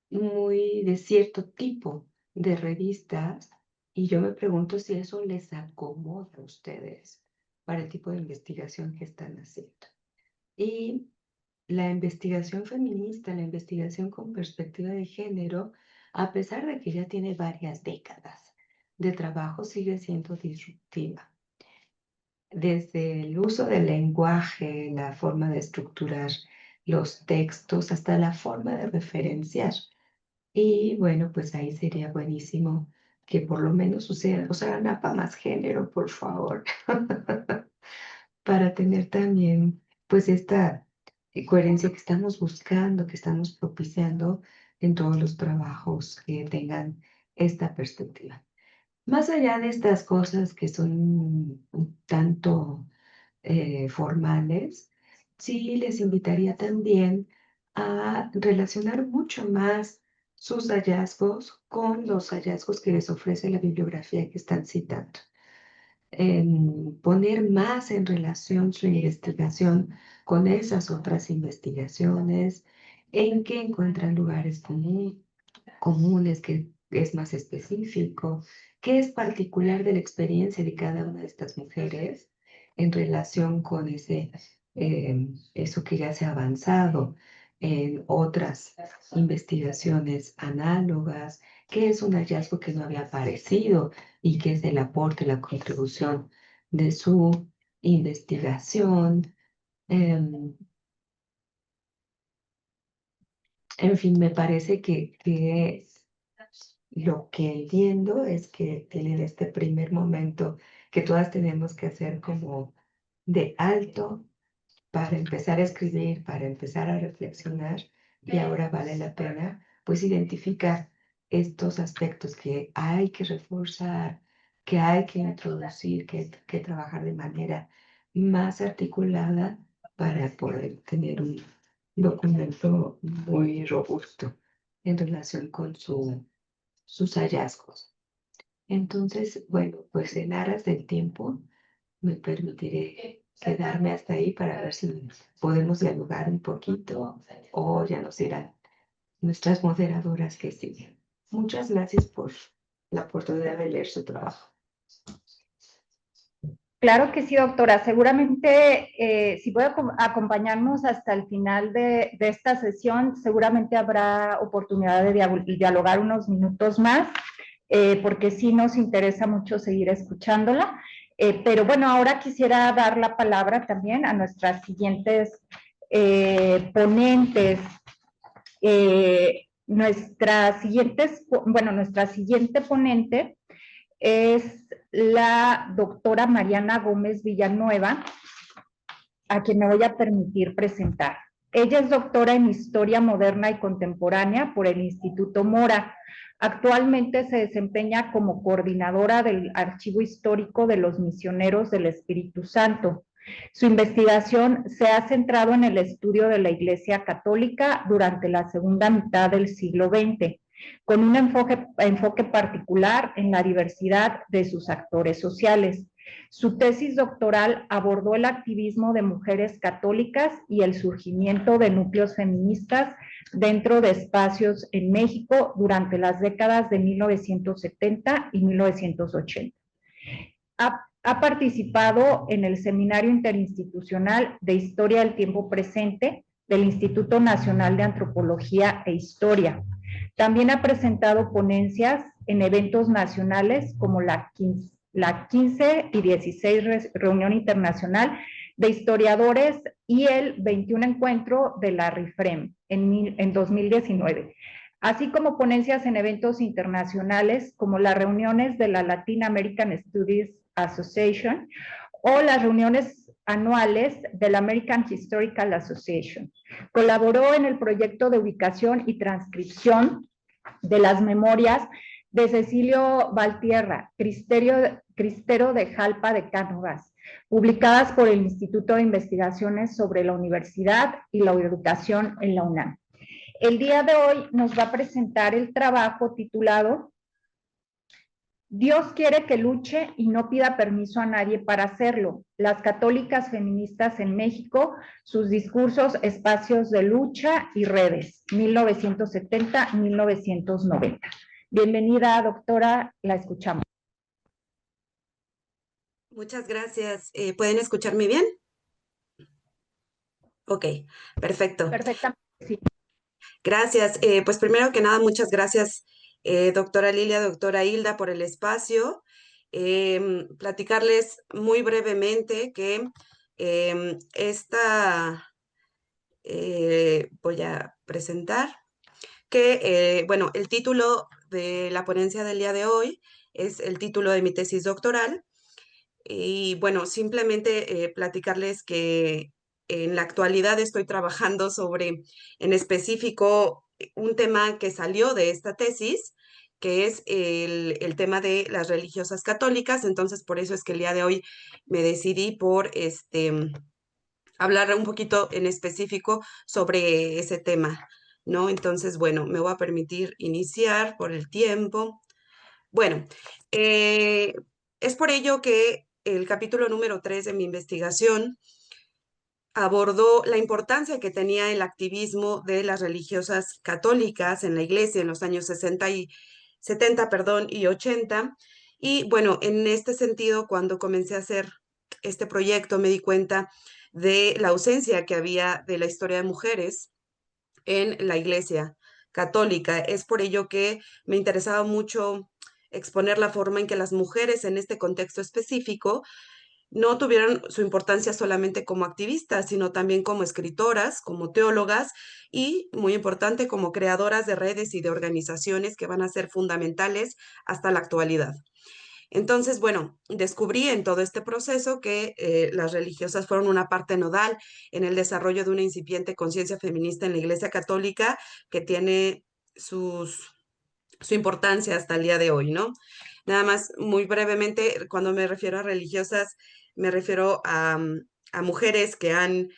muy de cierto tipo de revistas, y yo me pregunto si eso les acomoda a ustedes para el tipo de investigación que están haciendo. Y la investigación feminista, la investigación con perspectiva de género, a pesar de que ya tiene varias décadas de trabajo, sigue siendo disruptiva. Desde el uso del lenguaje, la forma de estructurar los textos, hasta la forma de referenciar. Y bueno, pues ahí sería buenísimo que por lo menos usaran APA más género, por favor. para tener también pues esta coherencia que estamos buscando, que estamos propiciando en todos los trabajos que tengan esta perspectiva. Más allá de estas cosas que son un tanto formales, sí les invitaría también a relacionar mucho más sus hallazgos con los hallazgos que les ofrece la bibliografía que están citando. En poner más en relación su investigación con esas otras investigaciones, en que encuentran lugares comunes, que es más específico, qué es particular de la experiencia de cada una de estas mujeres en relación con eso que ya se ha avanzado en otras investigaciones análogas, qué es un hallazgo que no había aparecido y qué es el aporte, la contribución de su investigación. En fin, me parece que lo que entiendo es que tienen este primer momento que todas tenemos que hacer como de alto para empezar a escribir, para empezar a reflexionar, y ahora vale la pena pues identificar estos aspectos que hay que reforzar, que hay que introducir, que trabajar de manera más articulada para poder tener un documento muy robusto en relación con sus hallazgos. Entonces, bueno, pues en aras del tiempo me permitiré quedarme hasta ahí para ver si podemos dialogar un poquito o ya nos dirán nuestras moderadoras que siguen. Muchas gracias por la oportunidad de leer su trabajo. Claro que sí, doctora. Seguramente, si puede acompañarnos hasta el final de esta sesión, seguramente habrá oportunidad de dialogar unos minutos más, porque sí nos interesa mucho seguir escuchándola. Pero bueno, ahora quisiera dar la palabra también a nuestras siguientes ponentes. Nuestra siguiente ponente es la doctora Mariana Gómez Villanueva, a quien me voy a permitir presentar. Ella es doctora en Historia Moderna y Contemporánea por el Instituto Mora. Actualmente se desempeña como coordinadora del Archivo Histórico de los Misioneros del Espíritu Santo. Su investigación se ha centrado en el estudio de la Iglesia Católica durante la segunda mitad del siglo XX, con un enfoque particular en la diversidad de sus actores sociales. Su tesis doctoral abordó el activismo de mujeres católicas y el surgimiento de núcleos feministas dentro de espacios en México durante las décadas de 1970 y 1980. Ha participado en el Seminario Interinstitucional de Historia del Tiempo Presente del Instituto Nacional de Antropología e Historia. También ha presentado ponencias en eventos nacionales como la 15 y 16 Reunión Internacional de Historiadores y el 21 Encuentro de la RIFREM en 2019, así como ponencias en eventos internacionales como las reuniones de la Latin American Studies Association o las reuniones anuales de la American Historical Association. Colaboró en el proyecto de ubicación y transcripción de las memorias de Cecilio Valtierra, Cristero de Jalpa de Cánovas, publicadas por el Instituto de Investigaciones sobre la Universidad y la Educación en la UNAM. El día de hoy nos va a presentar el trabajo titulado Dios quiere que luche y no pida permiso a nadie para hacerlo. Las católicas feministas en México, sus discursos, espacios de lucha y redes, 1970-1990. Bienvenida, doctora, la escuchamos. Muchas gracias. ¿Pueden escucharme bien? Ok, perfecto. Perfectamente, sí. Gracias. Pues primero que nada, muchas gracias, doctora Lilia, doctora Hilda, por el espacio. Platicarles muy brevemente que voy a presentar que, bueno, el título de la ponencia del día de hoy es el título de mi tesis doctoral. Y bueno, simplemente platicarles que en la actualidad estoy trabajando sobre, en específico, un tema que salió de esta tesis, que es el tema de las religiosas católicas. Entonces, por eso es que el día de hoy me decidí por hablar un poquito en específico sobre ese tema, ¿no? Entonces, bueno, me voy a permitir iniciar por el tiempo. Bueno, eh, es por ello que el capítulo número 3 de mi investigación abordó la importancia que tenía el activismo de las religiosas católicas en la iglesia en los años 70, perdón, y 80. Y bueno, en este sentido, cuando comencé a hacer este proyecto, me di cuenta de la ausencia que había de la historia de mujeres en la iglesia católica. Es por ello que me interesaba mucho exponer la forma en que las mujeres en este contexto específico no tuvieron su importancia solamente como activistas, sino también como escritoras, como teólogas y, muy importante, como creadoras de redes y de organizaciones que van a ser fundamentales hasta la actualidad. Entonces, bueno, descubrí en todo este proceso que las religiosas fueron una parte nodal en el desarrollo de una incipiente conciencia feminista en la Iglesia Católica que tiene su importancia hasta el día de hoy, ¿no? Nada más, muy brevemente, cuando me refiero a religiosas, me refiero a mujeres que han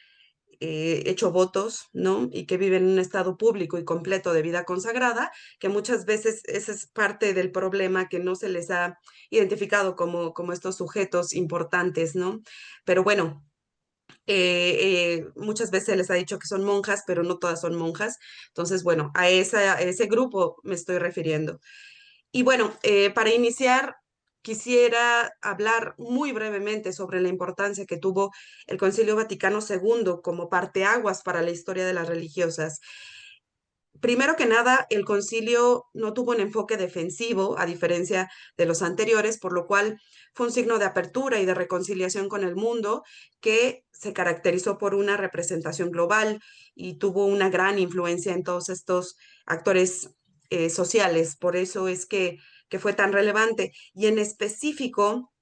hecho votos, ¿no? Y que viven en un estado público y completo de vida consagrada, que muchas veces ese es parte del problema, que no se les ha identificado como estos sujetos importantes, ¿no? Pero bueno, muchas veces les ha dicho que son monjas, pero no todas son monjas. Entonces, bueno, a ese grupo me estoy refiriendo. Y bueno, para iniciar, quisiera hablar muy brevemente sobre la importancia que tuvo el Concilio Vaticano II como parteaguas para la historia de las religiosas. Primero que nada, el concilio no tuvo un enfoque defensivo, a diferencia de los anteriores, por lo cual fue un signo de apertura y de reconciliación con el mundo que se caracterizó por una representación global y tuvo una gran influencia en todos estos actores sociales. Por eso es que fue tan relevante. Y en específico,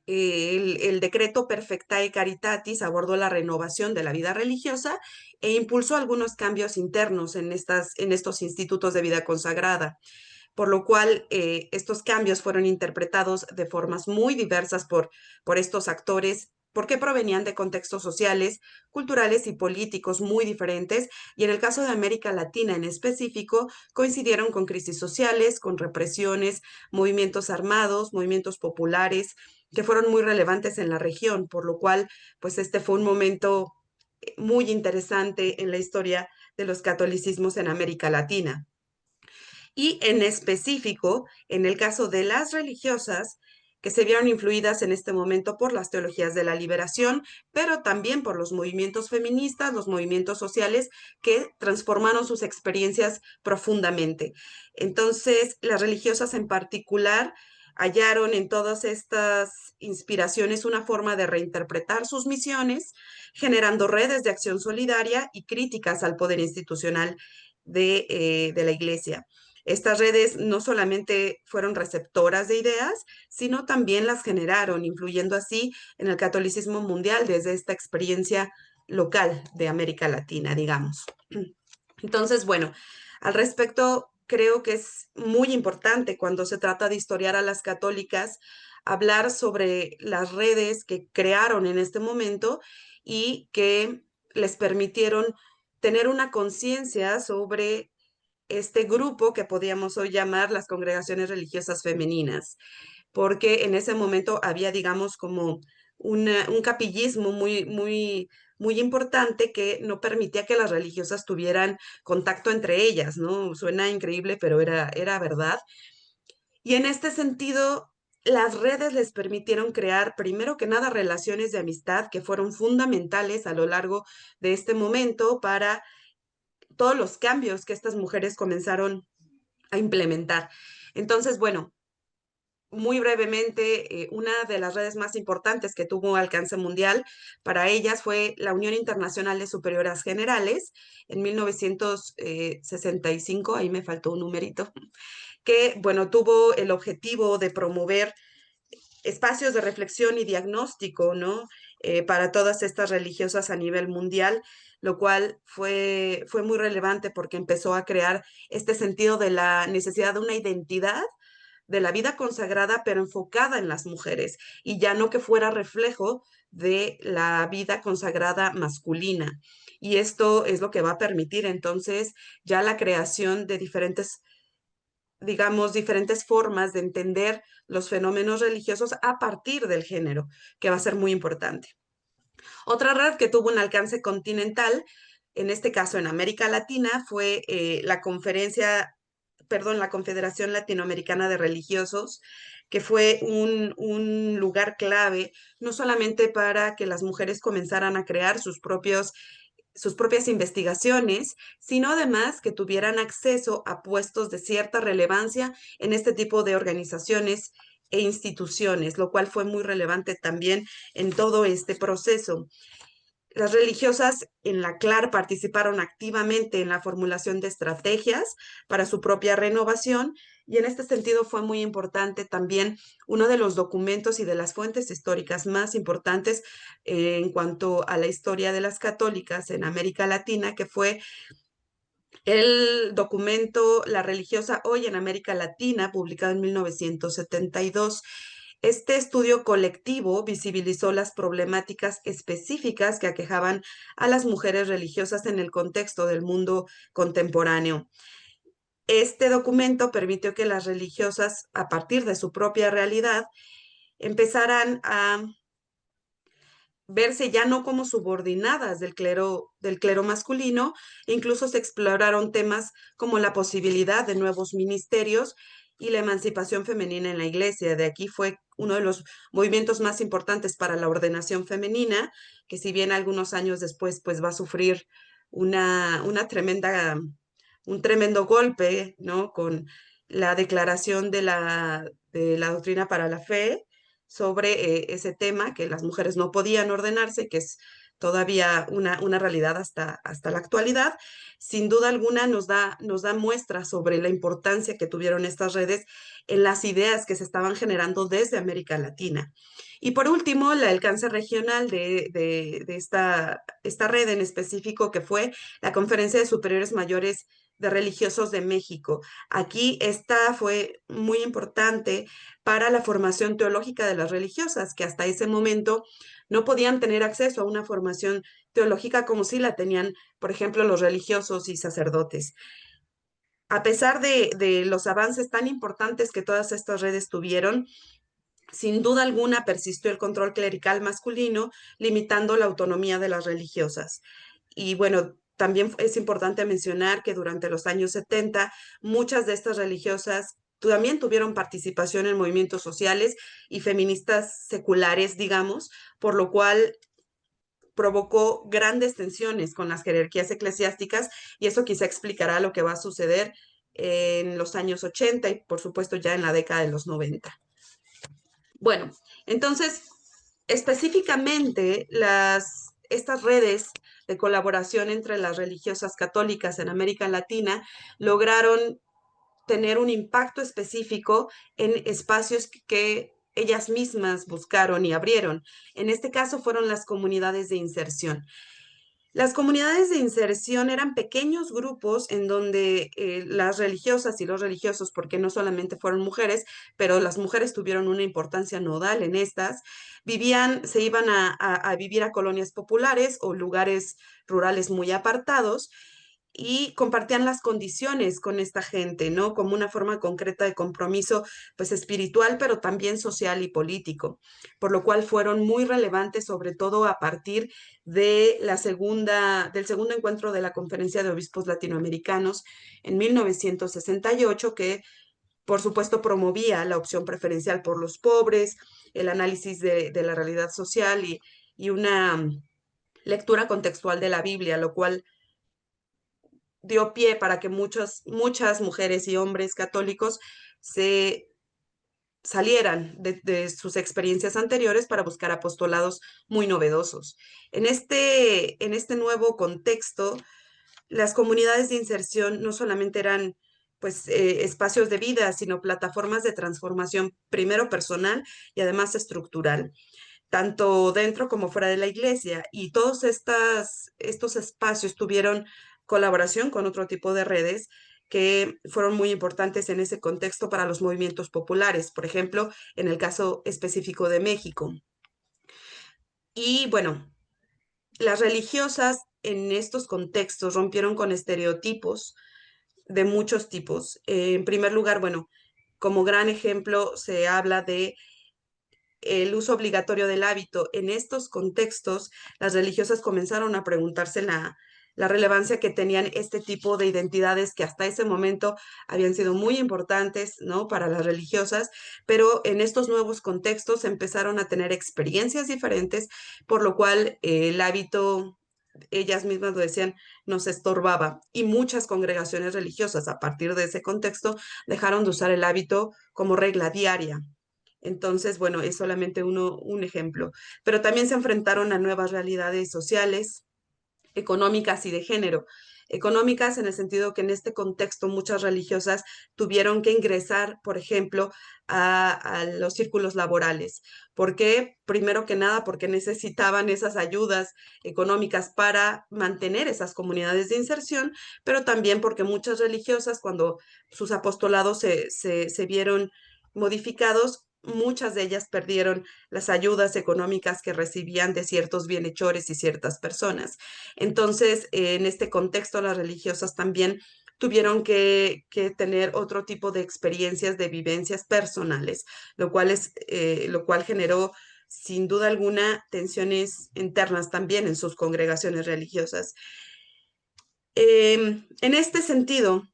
el decreto Perfectae Caritatis abordó la renovación de la vida religiosa e impulsó algunos cambios internos en estos institutos de vida consagrada, por lo cual estos cambios fueron interpretados de formas muy diversas por estos actores, porque provenían de contextos sociales, culturales y políticos muy diferentes, y en el caso de América Latina en específico, coincidieron con crisis sociales, con represiones, movimientos armados, movimientos populares, que fueron muy relevantes en la región, por lo cual, pues este fue un momento muy interesante en la historia de los catolicismos en América Latina. Y en específico, en el caso de las religiosas, que se vieron influidas en este momento por las teologías de la liberación, pero también por los movimientos feministas, los movimientos sociales que transformaron sus experiencias profundamente. Entonces, las religiosas en particular hallaron en todas estas inspiraciones una forma de reinterpretar sus misiones, generando redes de acción solidaria y críticas al poder institucional de la Iglesia. Estas redes no solamente fueron receptoras de ideas, sino también las generaron, influyendo así en el catolicismo mundial desde esta experiencia local de América Latina, digamos. Entonces, bueno, al respecto, creo que es muy importante cuando se trata de historiar a las católicas, hablar sobre las redes que crearon en este momento y que les permitieron tener una conciencia sobre este grupo que podíamos hoy llamar las congregaciones religiosas femeninas, porque en ese momento había, digamos, como un capillismo muy importante que no permitía que las religiosas tuvieran contacto entre ellas, ¿no? Suena increíble, pero era verdad. Y en este sentido, las redes les permitieron crear, primero que nada, relaciones de amistad que fueron fundamentales a lo largo de este momento para todos los cambios que estas mujeres comenzaron a implementar. Entonces, bueno, muy brevemente, una de las redes más importantes que tuvo alcance mundial para ellas fue la Unión Internacional de Superioras Generales en 1965, ahí me faltó un numerito, que, bueno, tuvo el objetivo de promover espacios de reflexión y diagnóstico, ¿no? Para todas estas religiosas a nivel mundial, lo cual fue muy relevante porque empezó a crear este sentido de la necesidad de una identidad de la vida consagrada, pero enfocada en las mujeres, y ya no que fuera reflejo de la vida consagrada masculina. Y esto es lo que va a permitir entonces ya la creación de diferentes, digamos, diferentes formas de entender los fenómenos religiosos a partir del género, que va a ser muy importante. Otra red que tuvo un alcance continental, en este caso en América Latina, fue la Confederación Latinoamericana de Religiosos, que fue un lugar clave, no solamente para que las mujeres comenzaran a crear sus propias investigaciones, sino además que tuvieran acceso a puestos de cierta relevancia en este tipo de organizaciones e instituciones, lo cual fue muy relevante también en todo este proceso. Las religiosas en la CLAR participaron activamente en la formulación de estrategias para su propia renovación, y en este sentido fue muy importante también uno de los documentos y de las fuentes históricas más importantes en cuanto a la historia de las católicas en América Latina, que fue el documento La religiosa hoy en América Latina, publicado en 1972. Este estudio colectivo visibilizó las problemáticas específicas que aquejaban a las mujeres religiosas en el contexto del mundo contemporáneo. Este documento permitió que las religiosas, a partir de su propia realidad, empezaran a verse ya no como subordinadas del clero masculino. Incluso se exploraron temas como la posibilidad de nuevos ministerios y la emancipación femenina en la iglesia. De aquí fue uno de los movimientos más importantes para la ordenación femenina, que si bien algunos años después pues va a sufrir un tremendo golpe, ¿no? Con la declaración de la doctrina para la fe sobre ese tema, que las mujeres no podían ordenarse, que es todavía una realidad hasta la actualidad. Sin duda alguna nos da muestra sobre la importancia que tuvieron estas redes en las ideas que se estaban generando desde América Latina. Y por último, el alcance regional de esta red en específico, que fue la Conferencia de Superiores Mayores de Religiosos de México. Aquí esta fue muy importante para la formación teológica de las religiosas, que hasta ese momento no podían tener acceso a una formación teológica como si la tenían, por ejemplo, los religiosos y sacerdotes. A pesar de los avances tan importantes que todas estas redes tuvieron, sin duda alguna persistió el control clerical masculino, limitando la autonomía de las religiosas. Y bueno, también es importante mencionar que durante los años 70, muchas de estas religiosas también tuvieron participación en movimientos sociales y feministas seculares, digamos, por lo cual provocó grandes tensiones con las jerarquías eclesiásticas, y eso quizá explicará lo que va a suceder en los años 80 y por supuesto ya en la década de los 90. Bueno, entonces, específicamente estas redes de colaboración entre las religiosas católicas en América Latina lograron tener un impacto específico en espacios que ellas mismas buscaron y abrieron. En este caso fueron las comunidades de inserción. Las comunidades de inserción eran pequeños grupos en donde las religiosas y los religiosos, porque no solamente fueron mujeres, pero las mujeres tuvieron una importancia nodal en estas, se iban a vivir a colonias populares o lugares rurales muy apartados, y compartían las condiciones con esta gente, ¿no? Como una forma concreta de compromiso, pues espiritual, pero también social y político, por lo cual fueron muy relevantes, sobre todo a partir del segundo encuentro de la Conferencia de Obispos Latinoamericanos en 1968, que por supuesto promovía la opción preferencial por los pobres, el análisis de la realidad social y una lectura contextual de la Biblia, lo cual dio pie para que muchas mujeres y hombres católicos se salieran de sus experiencias anteriores para buscar apostolados muy novedosos. En este nuevo contexto, las comunidades de inserción no solamente eran pues espacios de vida, sino plataformas de transformación, primero personal y además estructural, tanto dentro como fuera de la iglesia. Y todos estos espacios tuvieron colaboración con otro tipo de redes que fueron muy importantes en ese contexto para los movimientos populares, por ejemplo, en el caso específico de México. Y bueno, las religiosas en estos contextos rompieron con estereotipos de muchos tipos. En primer lugar, bueno, como gran ejemplo se habla de el uso obligatorio del hábito. En estos contextos, las religiosas comenzaron a preguntarse la relevancia que tenían este tipo de identidades que hasta ese momento habían sido muy importantes, ¿no?, para las religiosas, pero en estos nuevos contextos empezaron a tener experiencias diferentes, por lo cual el hábito, ellas mismas lo decían, nos estorbaba. Y muchas congregaciones religiosas a partir de ese contexto dejaron de usar el hábito como regla diaria. Entonces, bueno, es solamente un ejemplo. Pero también se enfrentaron a nuevas realidades sociales, económicas y de género. Económicas en el sentido que en este contexto muchas religiosas tuvieron que ingresar, por ejemplo, a los círculos laborales. ¿Por qué? Primero que nada, porque necesitaban esas ayudas económicas para mantener esas comunidades de inserción, pero también porque muchas religiosas, cuando sus apostolados se vieron modificados, muchas de ellas perdieron las ayudas económicas que recibían de ciertos bienhechores y ciertas personas. Entonces, en este contexto, las religiosas también tuvieron que tener otro tipo de experiencias, de vivencias personales, lo cual generó, sin duda alguna, tensiones internas también en sus congregaciones religiosas. En este sentido,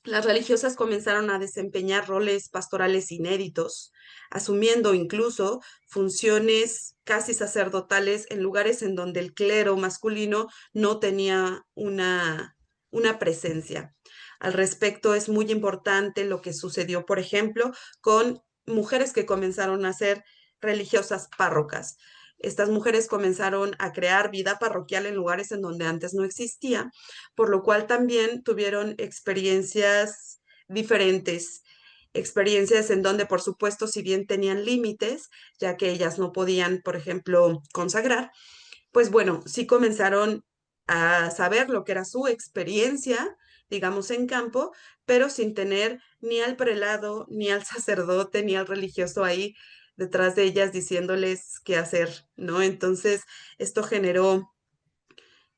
las religiosas comenzaron a desempeñar roles pastorales inéditos, asumiendo incluso funciones casi sacerdotales en lugares en donde el clero masculino no tenía una presencia. Al respecto, es muy importante lo que sucedió, por ejemplo, con mujeres que comenzaron a ser religiosas párrocas. Estas mujeres comenzaron a crear vida parroquial en lugares en donde antes no existía, por lo cual también tuvieron experiencias diferentes, experiencias en donde, por supuesto, si bien tenían límites, ya que ellas no podían, por ejemplo, consagrar, pues bueno, sí comenzaron a saber lo que era su experiencia, digamos, en campo, pero sin tener ni al prelado, ni al sacerdote, ni al religioso ahí detrás de ellas diciéndoles qué hacer, ¿no? Entonces, esto generó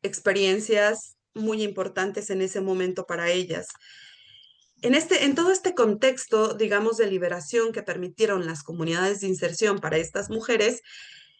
experiencias muy importantes en ese momento para ellas. En todo este contexto, digamos, de liberación que permitieron las comunidades de inserción para estas mujeres,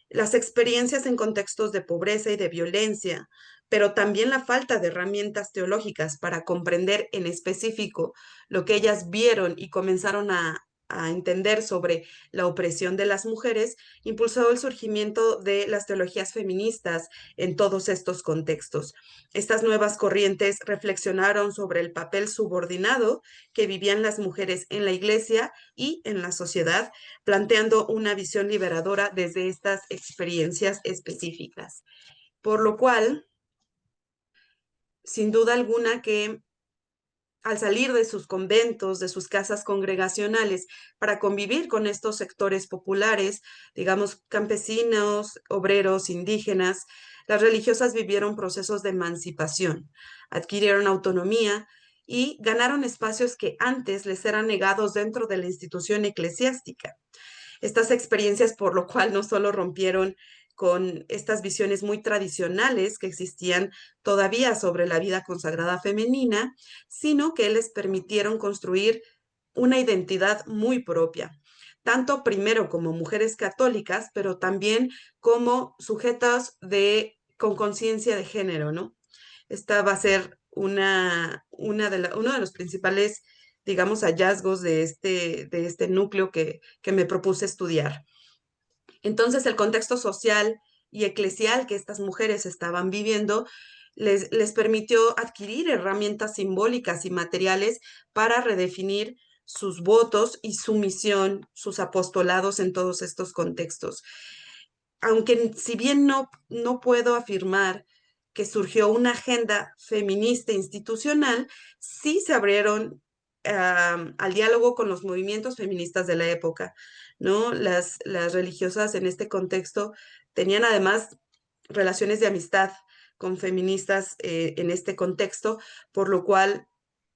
las experiencias en contextos de pobreza y de violencia, pero también la falta de herramientas teológicas para comprender en específico lo que ellas vieron y comenzaron a entender sobre la opresión de las mujeres, impulsó el surgimiento de las teologías feministas en todos estos contextos. Estas nuevas corrientes reflexionaron sobre el papel subordinado que vivían las mujeres en la iglesia y en la sociedad, planteando una visión liberadora desde estas experiencias específicas. Por lo cual, sin duda alguna que al salir de sus conventos, de sus casas congregacionales, para convivir con estos sectores populares, digamos, campesinos, obreros, indígenas, las religiosas vivieron procesos de emancipación, adquirieron autonomía y ganaron espacios que antes les eran negados dentro de la institución eclesiástica. Estas experiencias, por lo cual, no solo rompieron con estas visiones muy tradicionales que existían todavía sobre la vida consagrada femenina, sino que les permitieron construir una identidad muy propia, tanto primero como mujeres católicas, pero también como sujetas con conciencia de género, ¿no? Esta va a ser uno de los principales, digamos, hallazgos de este núcleo que me propuse estudiar. Entonces, el contexto social y eclesial que estas mujeres estaban viviendo les permitió adquirir herramientas simbólicas y materiales para redefinir sus votos y su misión, sus apostolados en todos estos contextos. Aunque si bien no puedo afirmar que surgió una agenda feminista institucional, sí se abrieron al diálogo con los movimientos feministas de la época, ¿no? Las religiosas en este contexto tenían además relaciones de amistad con feministas en este contexto, por lo cual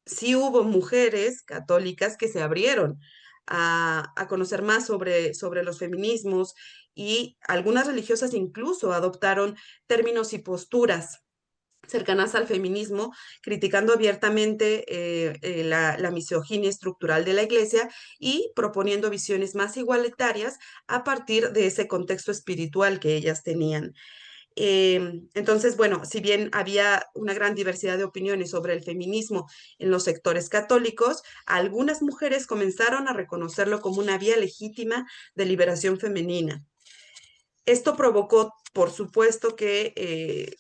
sí hubo mujeres católicas que se abrieron a conocer más sobre los feminismos, y algunas religiosas incluso adoptaron términos y posturas cercanas al feminismo, criticando abiertamente la misoginia estructural de la Iglesia y proponiendo visiones más igualitarias a partir de ese contexto espiritual que ellas tenían. Entonces, bueno, si bien había una gran diversidad de opiniones sobre el feminismo en los sectores católicos, algunas mujeres comenzaron a reconocerlo como una vía legítima de liberación femenina. Esto provocó, por supuesto, que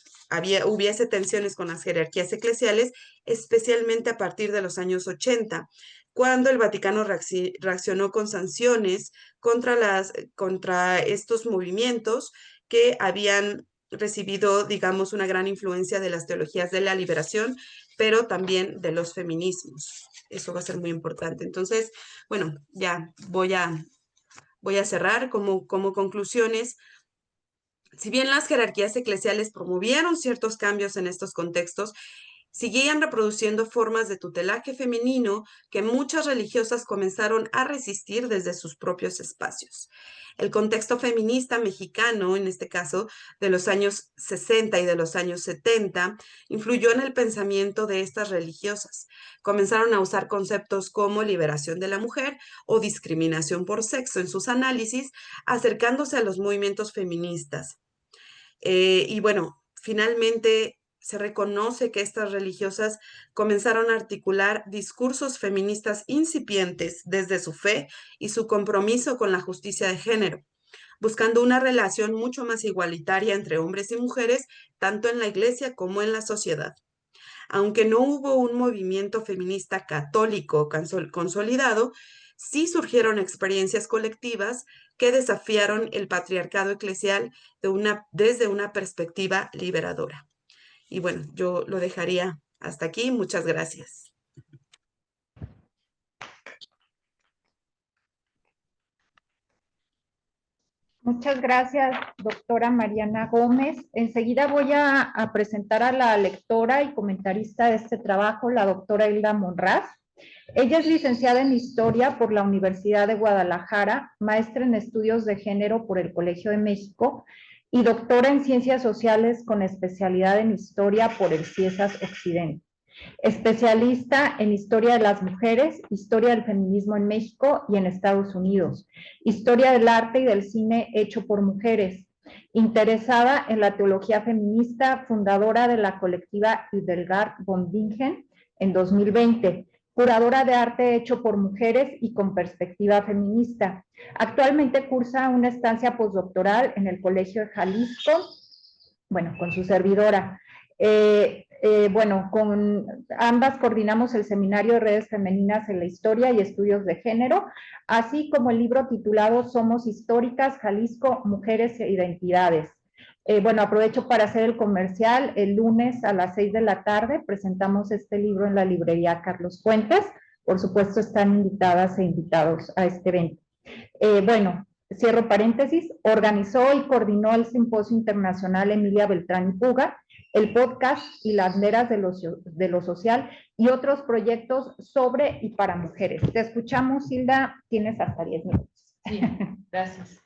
hubiese tensiones con las jerarquías eclesiales, especialmente a partir de los años 80, cuando el Vaticano reaccionó con sanciones contra estos movimientos que habían recibido, digamos, una gran influencia de las teologías de la liberación, pero también de los feminismos. Eso va a ser muy importante. Entonces, bueno, ya voy a cerrar como conclusiones. Si bien las jerarquías eclesiales promovieron ciertos cambios en estos contextos, seguían reproduciendo formas de tutelaje femenino que muchas religiosas comenzaron a resistir desde sus propios espacios. El contexto feminista mexicano, en este caso, de los años 60 y de los años 70, influyó en el pensamiento de estas religiosas. Comenzaron a usar conceptos como liberación de la mujer o discriminación por sexo en sus análisis, acercándose a los movimientos feministas. Y bueno, finalmente se reconoce que estas religiosas comenzaron a articular discursos feministas incipientes desde su fe y su compromiso con la justicia de género, buscando una relación mucho más igualitaria entre hombres y mujeres, tanto en la Iglesia como en la sociedad. Aunque no hubo un movimiento feminista católico consolidado, sí surgieron experiencias colectivas que desafiaron el patriarcado eclesial desde una perspectiva liberadora. Y bueno, yo lo dejaría hasta aquí. Muchas gracias. Muchas gracias, doctora Mariana Gómez. Enseguida voy a presentar a la lectora y comentarista de este trabajo, la doctora Hilda Monraz. Ella es licenciada en Historia por la Universidad de Guadalajara, maestra en Estudios de Género por el Colegio de México y doctora en Ciencias Sociales con especialidad en Historia por el CIESAS Occidente. Especialista en Historia de las Mujeres, Historia del Feminismo en México y en Estados Unidos, Historia del Arte y del Cine hecho por mujeres, interesada en la teología feminista, fundadora de la colectiva Hildegard von Bingen en 2020, curadora de arte hecho por mujeres y con perspectiva feminista. Actualmente cursa una estancia postdoctoral en el Colegio de Jalisco, bueno, con su servidora. Bueno, con ambas coordinamos el Seminario de Redes Femeninas en la Historia y Estudios de Género, así como el libro titulado Somos Históricas, Jalisco, Mujeres e Identidades. Bueno, aprovecho para hacer el comercial. El lunes a las 6 de la tarde presentamos este libro en la librería Carlos Fuentes. Por supuesto, están invitadas e invitados a este evento. Bueno, cierro paréntesis, organizó y coordinó el Simposio Internacional Emilia Beltrán y Puga, el podcast y las banderas de lo social y otros proyectos sobre y para mujeres. Te escuchamos, Hilda, tienes hasta 10 minutos. Sí, gracias.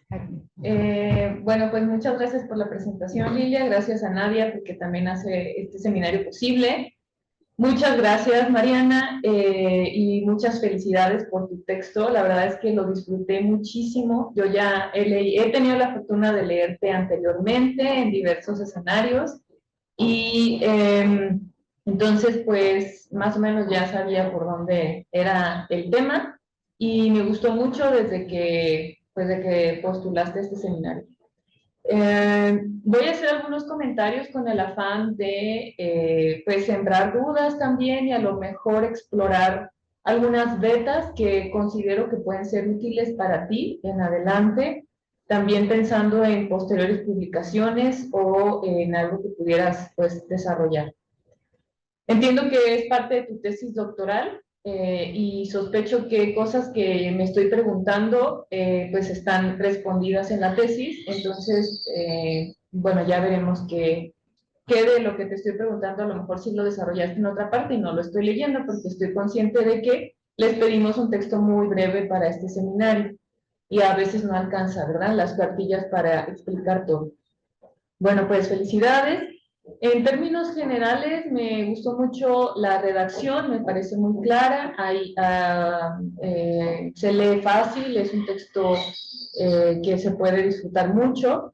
Bueno, pues muchas gracias por la presentación, Lilia. Gracias a Nadia, porque también hace este seminario posible. Muchas gracias, Mariana, y muchas felicidades por tu texto. La verdad es que lo disfruté muchísimo. Yo ya he tenido la fortuna de leerte anteriormente en diversos escenarios y entonces, pues, más o menos ya sabía por dónde era el tema y me gustó mucho desde que postulaste este seminario. Voy a hacer algunos comentarios con el afán de pues sembrar dudas también y a lo mejor explorar algunas vetas que considero que pueden ser útiles para ti en adelante, también pensando en posteriores publicaciones o en algo que pudieras pues desarrollar. Entiendo que es parte de tu tesis doctoral. y sospecho que cosas que me estoy preguntando pues están respondidas en la tesis, entonces, bueno, ya veremos qué de lo que te estoy preguntando a lo mejor sí lo desarrollaste en otra parte y no lo estoy leyendo porque estoy consciente de que les pedimos un texto muy breve para este seminario y a veces no alcanza, ¿verdad? Las cartillas para explicar todo. Bueno, pues felicidades. En términos generales, me gustó mucho la redacción, me parece muy clara, se lee fácil, es un texto que se puede disfrutar mucho.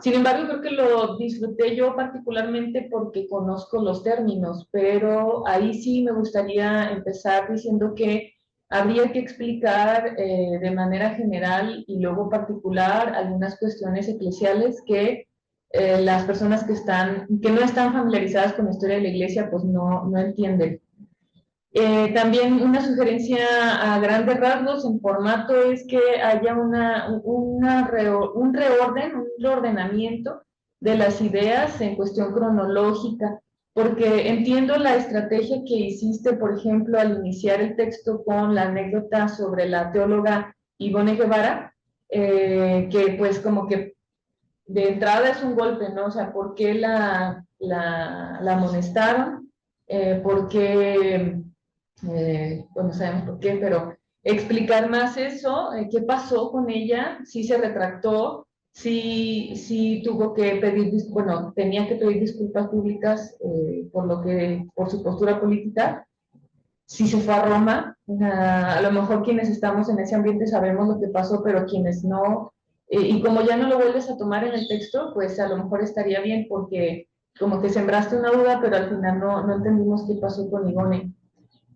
Sin embargo, creo que lo disfruté yo particularmente porque conozco los términos, pero ahí sí me gustaría empezar diciendo que habría que explicar de manera general y luego particular algunas cuestiones eclesiales que las personas que no están familiarizadas con la historia de la Iglesia pues no entienden. También una sugerencia a grandes rasgos en formato es que haya un reordenamiento de las ideas en cuestión cronológica, porque entiendo la estrategia que hiciste, por ejemplo, al iniciar el texto con la anécdota sobre la teóloga Ivone Guevara, que pues como que de entrada es un golpe, ¿no? O sea, ¿por qué la amonestaron? ¿Por qué? Bueno, sabemos por qué, pero explicar más eso, qué pasó con ella, si se retractó, si tuvo que pedir, bueno, tenía que pedir disculpas públicas por su postura política, si se fue a Roma, a lo mejor quienes estamos en ese ambiente sabemos lo que pasó, pero quienes no, y como ya no lo vuelves a tomar en el texto, pues a lo mejor estaría bien porque como que sembraste una duda, pero al final no entendimos qué pasó con Ivone.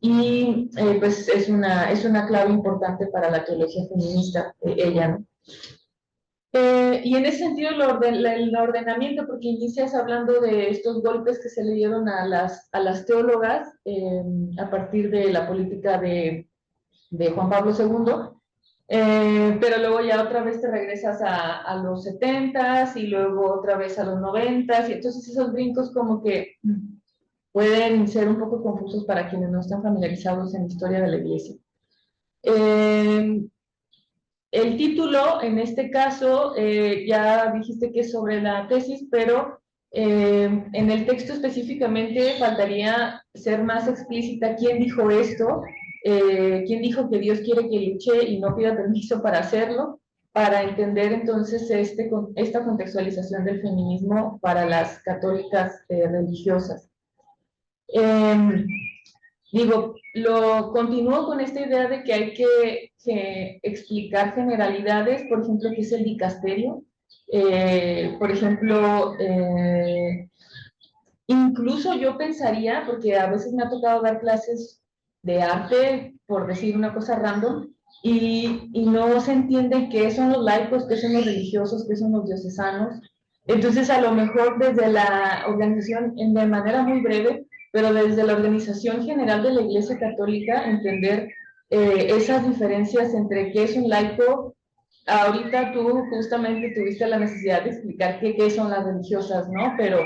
Y pues es una clave importante para la teología feminista, ella, ¿no? Y en ese sentido el ordenamiento, porque inicias hablando de estos golpes que se le dieron a las teólogas a partir de la política de Juan Pablo II, pero luego ya otra vez te regresas a los 70s y luego otra vez a los 90s, y entonces esos brincos como que pueden ser un poco confusos para quienes no están familiarizados en la historia de la Iglesia. El título, en este caso, ya dijiste que es sobre la tesis, pero en el texto específicamente faltaría ser más explícita quién dijo esto, quién dijo que Dios quiere que luche y no pida permiso para hacerlo, para entender entonces esta contextualización del feminismo para las católicas religiosas. Continúo con esta idea de que hay que explicar generalidades, por ejemplo, qué es el dicasterio, por ejemplo, incluso yo pensaría, porque a veces me ha tocado dar clases de arte, por decir una cosa random, y no se entiende qué son los laicos, qué son los religiosos, qué son los diocesanos. Entonces, a lo mejor desde la organización, de manera muy breve, pero desde la organización general de la Iglesia Católica, entender esas diferencias entre qué es un laico. Ahorita tú justamente tuviste la necesidad de explicar qué son las religiosas, ¿no? Pero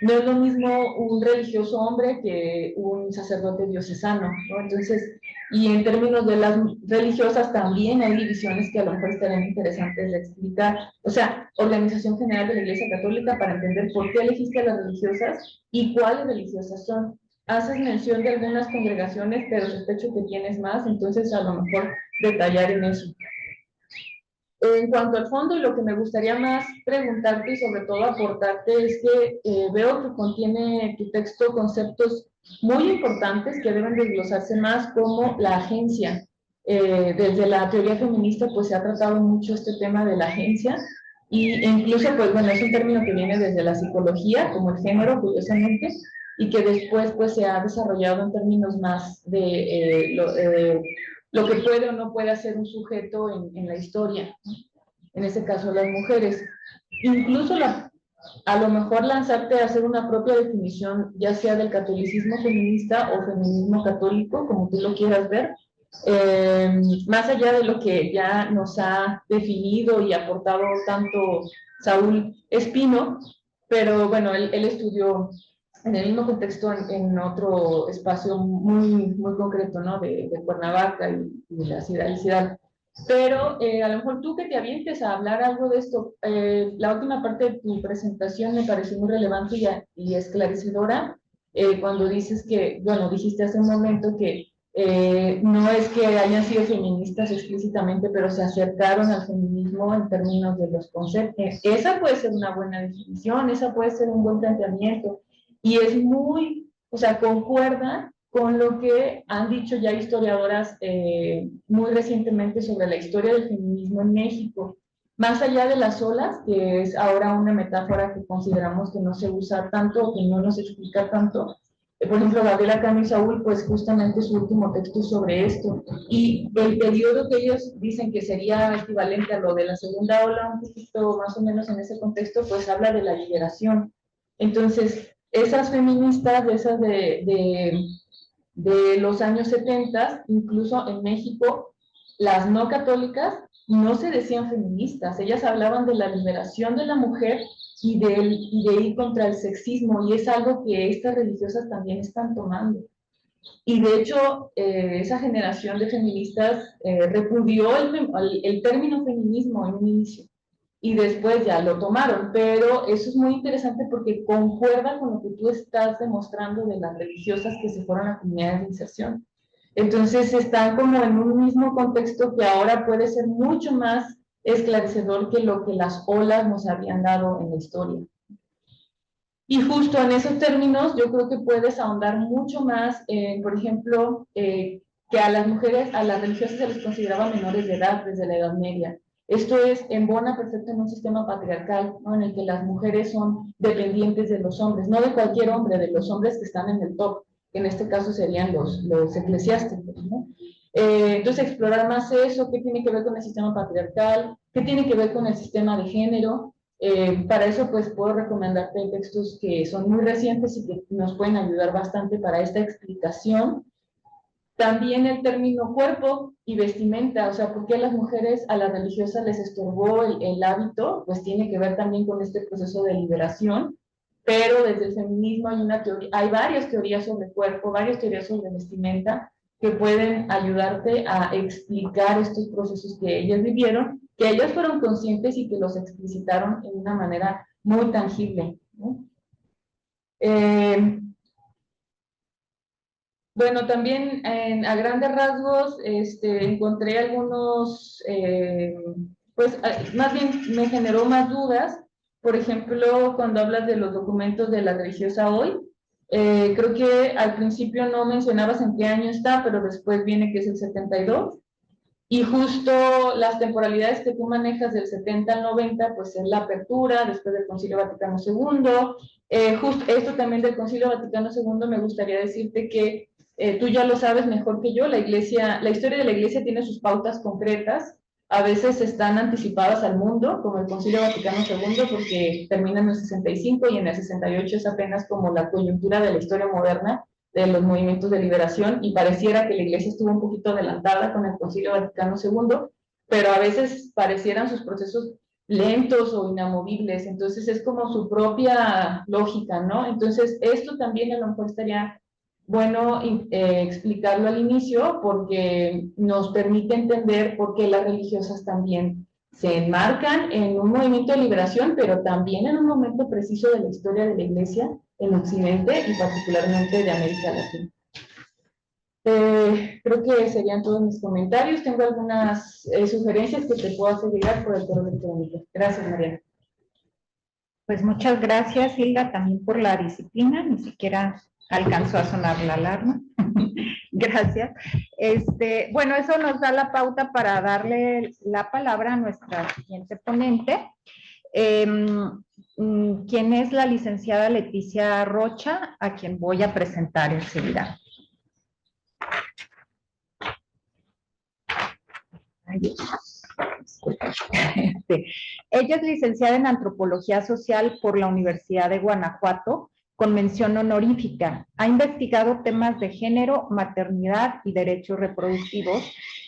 no es lo mismo un religioso hombre que un sacerdote diocesano, ¿no? Entonces, y en términos de las religiosas también hay divisiones que a lo mejor estarían interesantes de explicar. O sea, Organización General de la Iglesia Católica para entender por qué elegiste a las religiosas y cuáles religiosas son. Haces mención de algunas congregaciones, pero sospecho que tienes más, entonces a lo mejor detallar en eso. En cuanto al fondo, y lo que me gustaría más preguntarte y sobre todo aportarte es que veo que contiene tu texto conceptos muy importantes que deben desglosarse más, como la agencia. Desde la teoría feminista pues se ha tratado mucho este tema de la agencia, y incluso pues bueno, es un término que viene desde la psicología como el género, curiosamente, y que después pues se ha desarrollado en términos más de lo que puede o no puede hacer un sujeto en la historia, en ese caso las mujeres. Incluso a lo mejor lanzarte a hacer una propia definición, ya sea del catolicismo feminista o feminismo católico, como tú lo quieras ver, más allá de lo que ya nos ha definido y aportado tanto Saúl Espino, pero bueno, él estudió en el mismo contexto en otro espacio muy concreto, ¿no? De Cuernavaca y de la ciudad. Pero a lo mejor tú que te avientes a hablar algo de esto, la última parte de tu presentación me pareció muy relevante y esclarecedora, cuando dices que, bueno, dijiste hace un momento que no es que hayan sido feministas explícitamente, pero se acercaron al feminismo en términos de los conceptos. Esa puede ser una buena definición, esa puede ser un buen planteamiento, y es muy, o sea, concuerda con lo que han dicho ya historiadoras muy recientemente sobre la historia del feminismo en México. Más allá de las olas, que es ahora una metáfora que consideramos que no se usa tanto o que no nos explica tanto, por ejemplo, Gabriela Cano y Saúl, pues justamente su último texto sobre esto. Y el periodo que ellos dicen que sería equivalente a lo de la segunda ola, un poquito más o menos en ese contexto, pues habla de la liberación. Entonces, esas feministas, esas de los años 70, incluso en México, las no católicas no se decían feministas, ellas hablaban de la liberación de la mujer y de ir contra el sexismo, y es algo que estas religiosas también están tomando. Y de hecho, esa generación de feministas repudió el término feminismo en un inicio, y después ya lo tomaron, pero eso es muy interesante porque concuerda con lo que tú estás demostrando de las religiosas que se fueron a comunidades de inserción. Entonces están como en un mismo contexto que ahora puede ser mucho más esclarecedor que lo que las olas nos habían dado en la historia. Y justo en esos términos yo creo que puedes ahondar mucho más, por ejemplo, que a las mujeres, a las religiosas se les consideraba menores de edad desde la Edad Media. Esto embona perfecto en un sistema patriarcal, ¿no? En el que las mujeres son dependientes de los hombres, no de cualquier hombre, de los hombres que están en el top, que en este caso serían los eclesiásticos, ¿no? Entonces explorar más eso, qué tiene que ver con el sistema patriarcal, qué tiene que ver con el sistema de género. Para eso pues puedo recomendarte textos que son muy recientes y que nos pueden ayudar bastante para esta explicación. También el término cuerpo y vestimenta, o sea, ¿por qué a las mujeres, a las religiosas les estorbó el hábito? Pues tiene que ver también con este proceso de liberación, pero desde el feminismo hay varias teorías sobre cuerpo, varias teorías sobre vestimenta que pueden ayudarte a explicar estos procesos que ellas vivieron, que ellas fueron conscientes y que los explicitaron en una manera muy tangible, ¿no? Bueno, también a grandes rasgos encontré algunos, pues más bien me generó más dudas. Por ejemplo, cuando hablas de los documentos de la religiosa hoy, creo que al principio no mencionabas en qué año está, pero después viene que es el 72. Y justo las temporalidades que tú manejas del 70 al 90, pues es la apertura, después del Concilio Vaticano II. Justo esto también del Concilio Vaticano II, me gustaría decirte que tú ya lo sabes mejor que yo, la historia de la Iglesia tiene sus pautas concretas, a veces están anticipadas al mundo, como el Concilio Vaticano II, porque termina en el 65 y en el 68 es apenas como la coyuntura de la historia moderna de los movimientos de liberación, y pareciera que la Iglesia estuvo un poquito adelantada con el Concilio Vaticano II, pero a veces parecieran sus procesos lentos o inamovibles, entonces es como su propia lógica, ¿no? Entonces esto también a lo mejor estaría bueno explicarlo al inicio, porque nos permite entender por qué las religiosas también se enmarcan en un movimiento de liberación, pero también en un momento preciso de la historia de la Iglesia en Occidente y particularmente de América Latina. Creo que serían todos mis comentarios. Tengo algunas sugerencias que te puedo hacer llegar por el correo electrónico. Gracias, Mariana. Pues muchas gracias, Hilda, también por la disciplina. Ni siquiera alcanzó a sonar la alarma. Gracias. Bueno, eso nos da la pauta para darle la palabra a nuestra siguiente ponente, quien es la licenciada Leticia Rocha, a quien voy a presentar enseguida. Ella es licenciada en Antropología Social por la Universidad de Guanajuato, con mención honorífica. Ha investigado temas de género, maternidad y derechos reproductivos,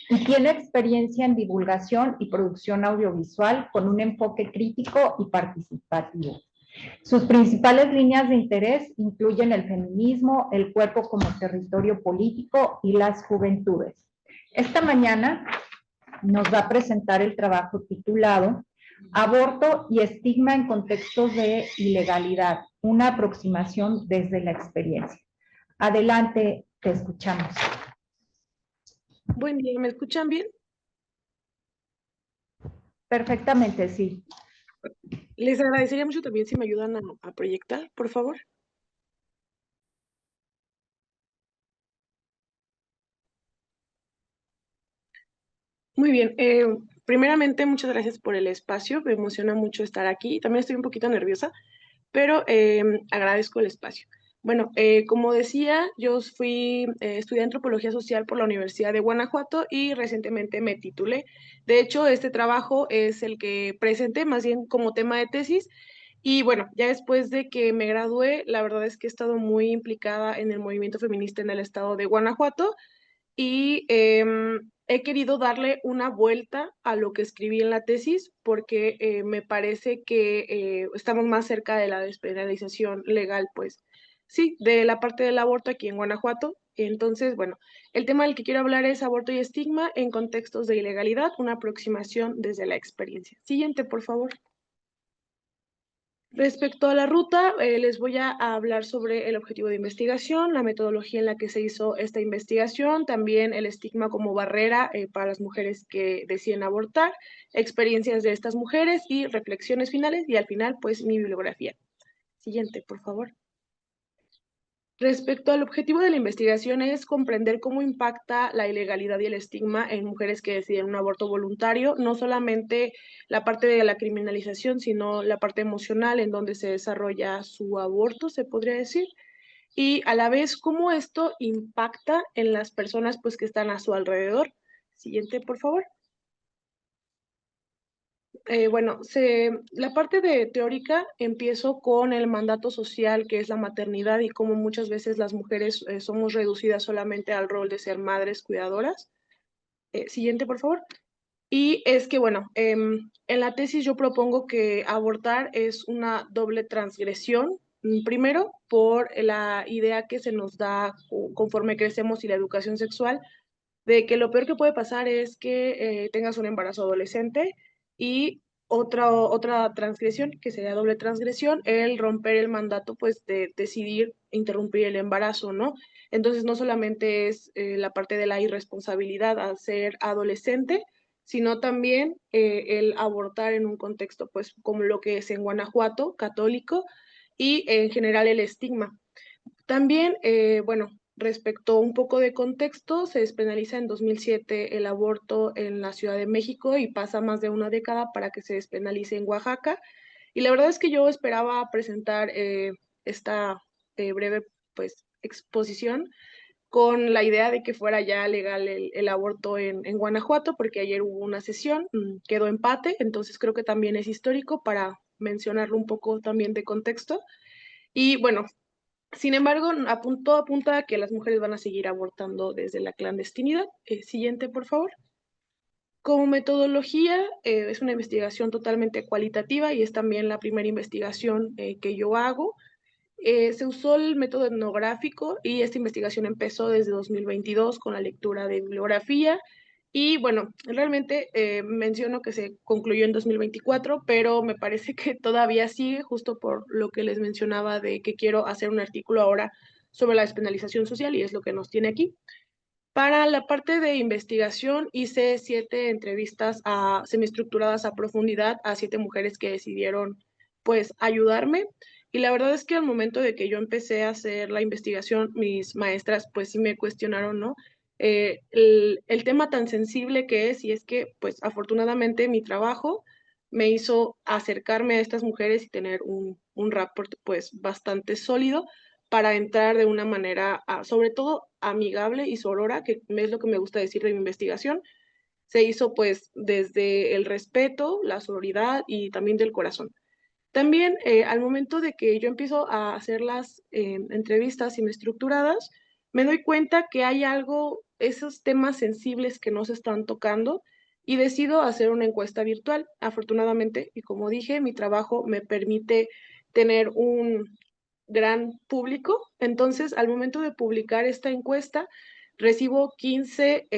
y tiene experiencia en divulgación y producción audiovisual con un enfoque crítico y participativo. Sus principales líneas de interés incluyen el feminismo, el cuerpo como territorio político y las juventudes. Esta mañana nos va a presentar el trabajo titulado Aborto y estigma en contextos de ilegalidad, una aproximación desde la experiencia. Adelante, te escuchamos. Buen día, ¿me escuchan bien? Perfectamente, sí. Les agradecería mucho también si me ayudan a proyectar, por favor. Muy bien, primeramente muchas gracias por el espacio, me emociona mucho estar aquí, también estoy un poquito nerviosa, pero agradezco el espacio. Bueno, como decía, yo estudié antropología social por la Universidad de Guanajuato y recientemente me titulé. De hecho, este trabajo es el que presenté más bien como tema de tesis. Y bueno, ya después de que me gradué, la verdad es que he estado muy implicada en el movimiento feminista en el estado de Guanajuato y he querido darle una vuelta a lo que escribí en la tesis porque me parece que estamos más cerca de la despenalización legal, pues sí, de la parte del aborto aquí en Guanajuato. Entonces, bueno, el tema del que quiero hablar es aborto y estigma en contextos de ilegalidad, una aproximación desde la experiencia. Siguiente, por favor. Respecto a la ruta, les voy a hablar sobre el objetivo de investigación, la metodología en la que se hizo esta investigación, también el estigma como barrera para las mujeres que deciden abortar, experiencias de estas mujeres y reflexiones finales, y al final, pues, mi bibliografía. Siguiente, por favor. Respecto al objetivo de la investigación es comprender cómo impacta la ilegalidad y el estigma en mujeres que deciden un aborto voluntario, no solamente la parte de la criminalización, sino la parte emocional en donde se desarrolla su aborto, se podría decir, y a la vez cómo esto impacta en las personas pues que están a su alrededor. Siguiente, por favor. Bueno, la parte de teórica empiezo con el mandato social que es la maternidad y cómo muchas veces las mujeres somos reducidas solamente al rol de ser madres cuidadoras. Siguiente, por favor. Y es que, bueno, en la tesis yo propongo que abortar es una doble transgresión. Primero, por la idea que se nos da conforme crecemos y la educación sexual, de que lo peor que puede pasar es que tengas un embarazo adolescente y otra transgresión, que sería doble transgresión, el romper el mandato, pues, de decidir interrumpir el embarazo, ¿no? Entonces, no solamente es la parte de la irresponsabilidad al ser adolescente, sino también el abortar en un contexto, pues, como lo que es en Guanajuato, católico, y en general el estigma. También, bueno, respecto a un poco de contexto, se despenaliza en 2007 el aborto en la Ciudad de México y pasa más de una década para que se despenalice en Oaxaca. Y la verdad es que yo esperaba presentar esta breve pues, exposición con la idea de que fuera ya legal el aborto en Guanajuato, porque ayer hubo una sesión, quedó empate, entonces creo que también es histórico para mencionarlo un poco también de contexto. Y bueno, sin embargo, todo apunta a que las mujeres van a seguir abortando desde la clandestinidad. Siguiente, por favor. Como metodología, es una investigación totalmente cualitativa y es también la primera investigación que yo hago. Se usó el método etnográfico y esta investigación empezó desde 2022 con la lectura de bibliografía. Y bueno, realmente menciono que se concluyó en 2024, pero me parece que todavía sigue, justo por lo que les mencionaba de que quiero hacer un artículo ahora sobre la despenalización social y es lo que nos tiene aquí. Para la parte de investigación hice 7 entrevistas semiestructuradas a profundidad a 7 mujeres que decidieron pues ayudarme y la verdad es que al momento de que yo empecé a hacer la investigación, mis maestras pues sí me cuestionaron, ¿no? El tema tan sensible que es y es que pues afortunadamente mi trabajo me hizo acercarme a estas mujeres y tener un rapport pues bastante sólido para entrar de una manera, sobre todo amigable y sorora, que es lo que me gusta decir de mi investigación. Se hizo pues desde el respeto, la sororidad y también del corazón. También al momento de que yo empiezo a hacer las entrevistas estructuradas, me doy cuenta que hay algo, esos temas sensibles que no se están tocando y decido hacer una encuesta virtual. Afortunadamente, y como dije, mi trabajo me permite tener un gran público. Entonces, al momento de publicar esta encuesta, recibo 15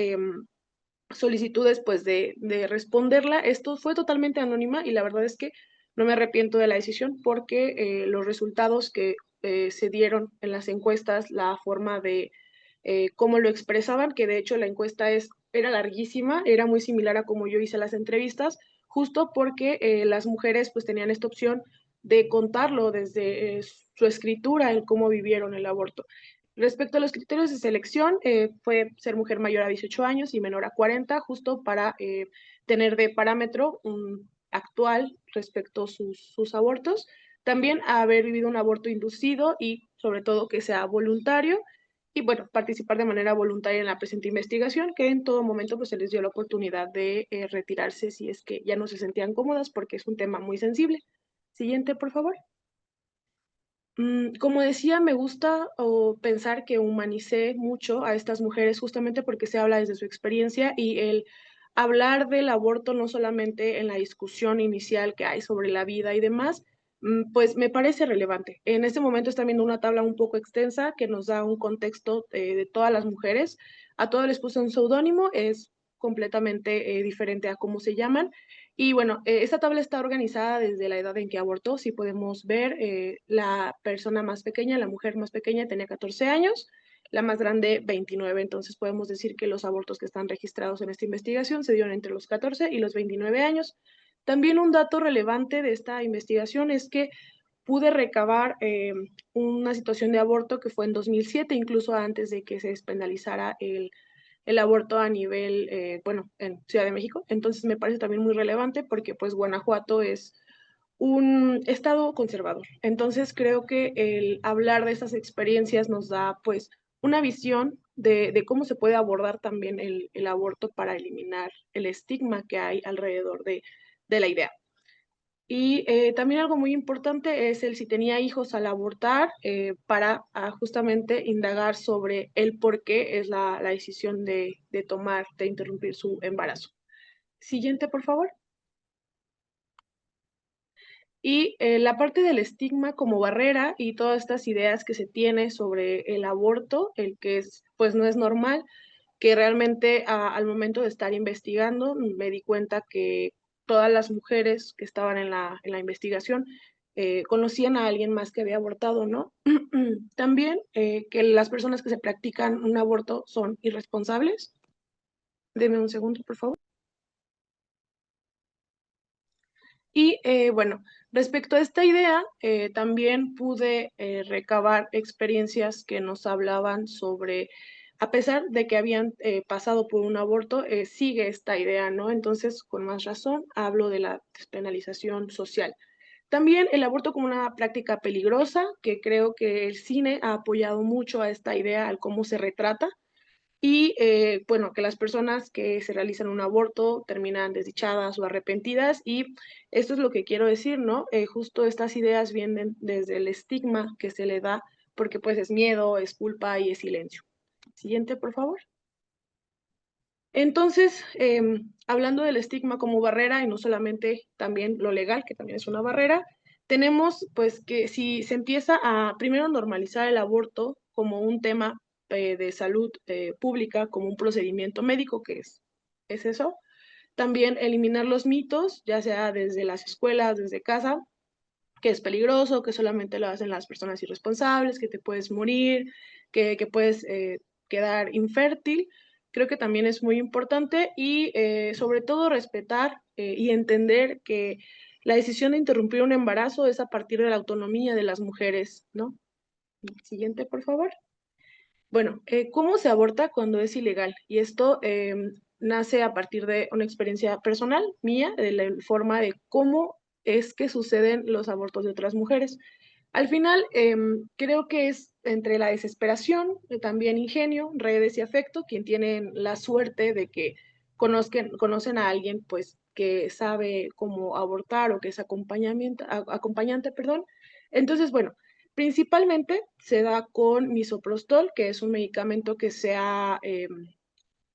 solicitudes pues de responderla. Esto fue totalmente anónima y la verdad es que no me arrepiento de la decisión porque los resultados que se dieron en las encuestas, la forma de cómo lo expresaban, que de hecho la encuesta era larguísima, era muy similar a como yo hice las entrevistas, justo porque las mujeres pues tenían esta opción de contarlo desde su escritura, en cómo vivieron el aborto. Respecto a los criterios de selección, fue ser mujer mayor a 18 años y menor a 40, justo para tener de parámetro un actual respecto a sus abortos. También haber vivido un aborto inducido y sobre todo que sea voluntario. Y bueno, participar de manera voluntaria en la presente investigación, que en todo momento pues, se les dio la oportunidad de retirarse si es que ya no se sentían cómodas, porque es un tema muy sensible. Siguiente, por favor. Como decía, me gusta pensar que humanicé mucho a estas mujeres justamente porque se habla desde su experiencia y el hablar del aborto no solamente en la discusión inicial que hay sobre la vida y demás, pues me parece relevante. En este momento están viendo una tabla un poco extensa que nos da un contexto de todas las mujeres. A todas les puse un seudónimo, es completamente diferente a cómo se llaman. Y bueno, esta tabla está organizada desde la edad en que abortó. Si podemos ver, la persona más pequeña, la mujer más pequeña tenía 14 años, la más grande 29. Entonces podemos decir que los abortos que están registrados en esta investigación se dieron entre los 14 y los 29 años. También un dato relevante de esta investigación es que pude recabar una situación de aborto que fue en 2007, incluso antes de que se despenalizara el aborto a nivel, bueno, en Ciudad de México. Entonces me parece también muy relevante porque pues Guanajuato es un estado conservador. Entonces creo que el hablar de esas experiencias nos da pues una visión de cómo se puede abordar también el aborto para eliminar el estigma que hay alrededor de la idea. Y también algo muy importante es el si tenía hijos al abortar, para justamente indagar sobre el por qué es la decisión de tomar, de interrumpir su embarazo. Siguiente, por favor. Y la parte del estigma como barrera y todas estas ideas que se tiene sobre el aborto, el que es, pues no es normal, que realmente al momento de estar investigando me di cuenta que todas las mujeres que estaban en la investigación conocían a alguien más que había abortado, ¿no? También que las personas que se practican un aborto son irresponsables. Deme un segundo, por favor. Y bueno, respecto a esta idea, también pude recabar experiencias que nos hablaban sobre, a pesar de que habían pasado por un aborto, sigue esta idea, ¿no? Entonces, con más razón, hablo de la despenalización social. También el aborto como una práctica peligrosa, que creo que el cine ha apoyado mucho a esta idea, al cómo se retrata. Y bueno, que las personas que se realizan un aborto terminan desdichadas o arrepentidas y esto es lo que quiero decir, ¿no? Justo estas ideas vienen desde el estigma que se le da porque pues es miedo, es culpa y es silencio. Siguiente, por favor. Entonces, hablando del estigma como barrera y no solamente también lo legal, que también es una barrera, tenemos pues que si se empieza a primero normalizar el aborto como un tema de salud pública, como un procedimiento médico, que es eso, también eliminar los mitos, ya sea desde las escuelas, desde casa, que es peligroso, que solamente lo hacen las personas irresponsables, que te puedes morir, que puedes quedar infértil. Creo que también es muy importante y sobre todo respetar y entender que la decisión de interrumpir un embarazo es a partir de la autonomía de las mujeres, ¿no? Siguiente, por favor. Bueno, ¿cómo se aborta cuando es ilegal? Y esto nace a partir de una experiencia personal mía, de la forma de cómo es que suceden los abortos de otras mujeres. Al final, creo que es entre la desesperación, también ingenio, redes y afecto, quien tienen la suerte de que conocen a alguien pues que sabe cómo abortar o que es acompañante, perdón. Entonces, bueno, principalmente se da con misoprostol, que es un medicamento que se ha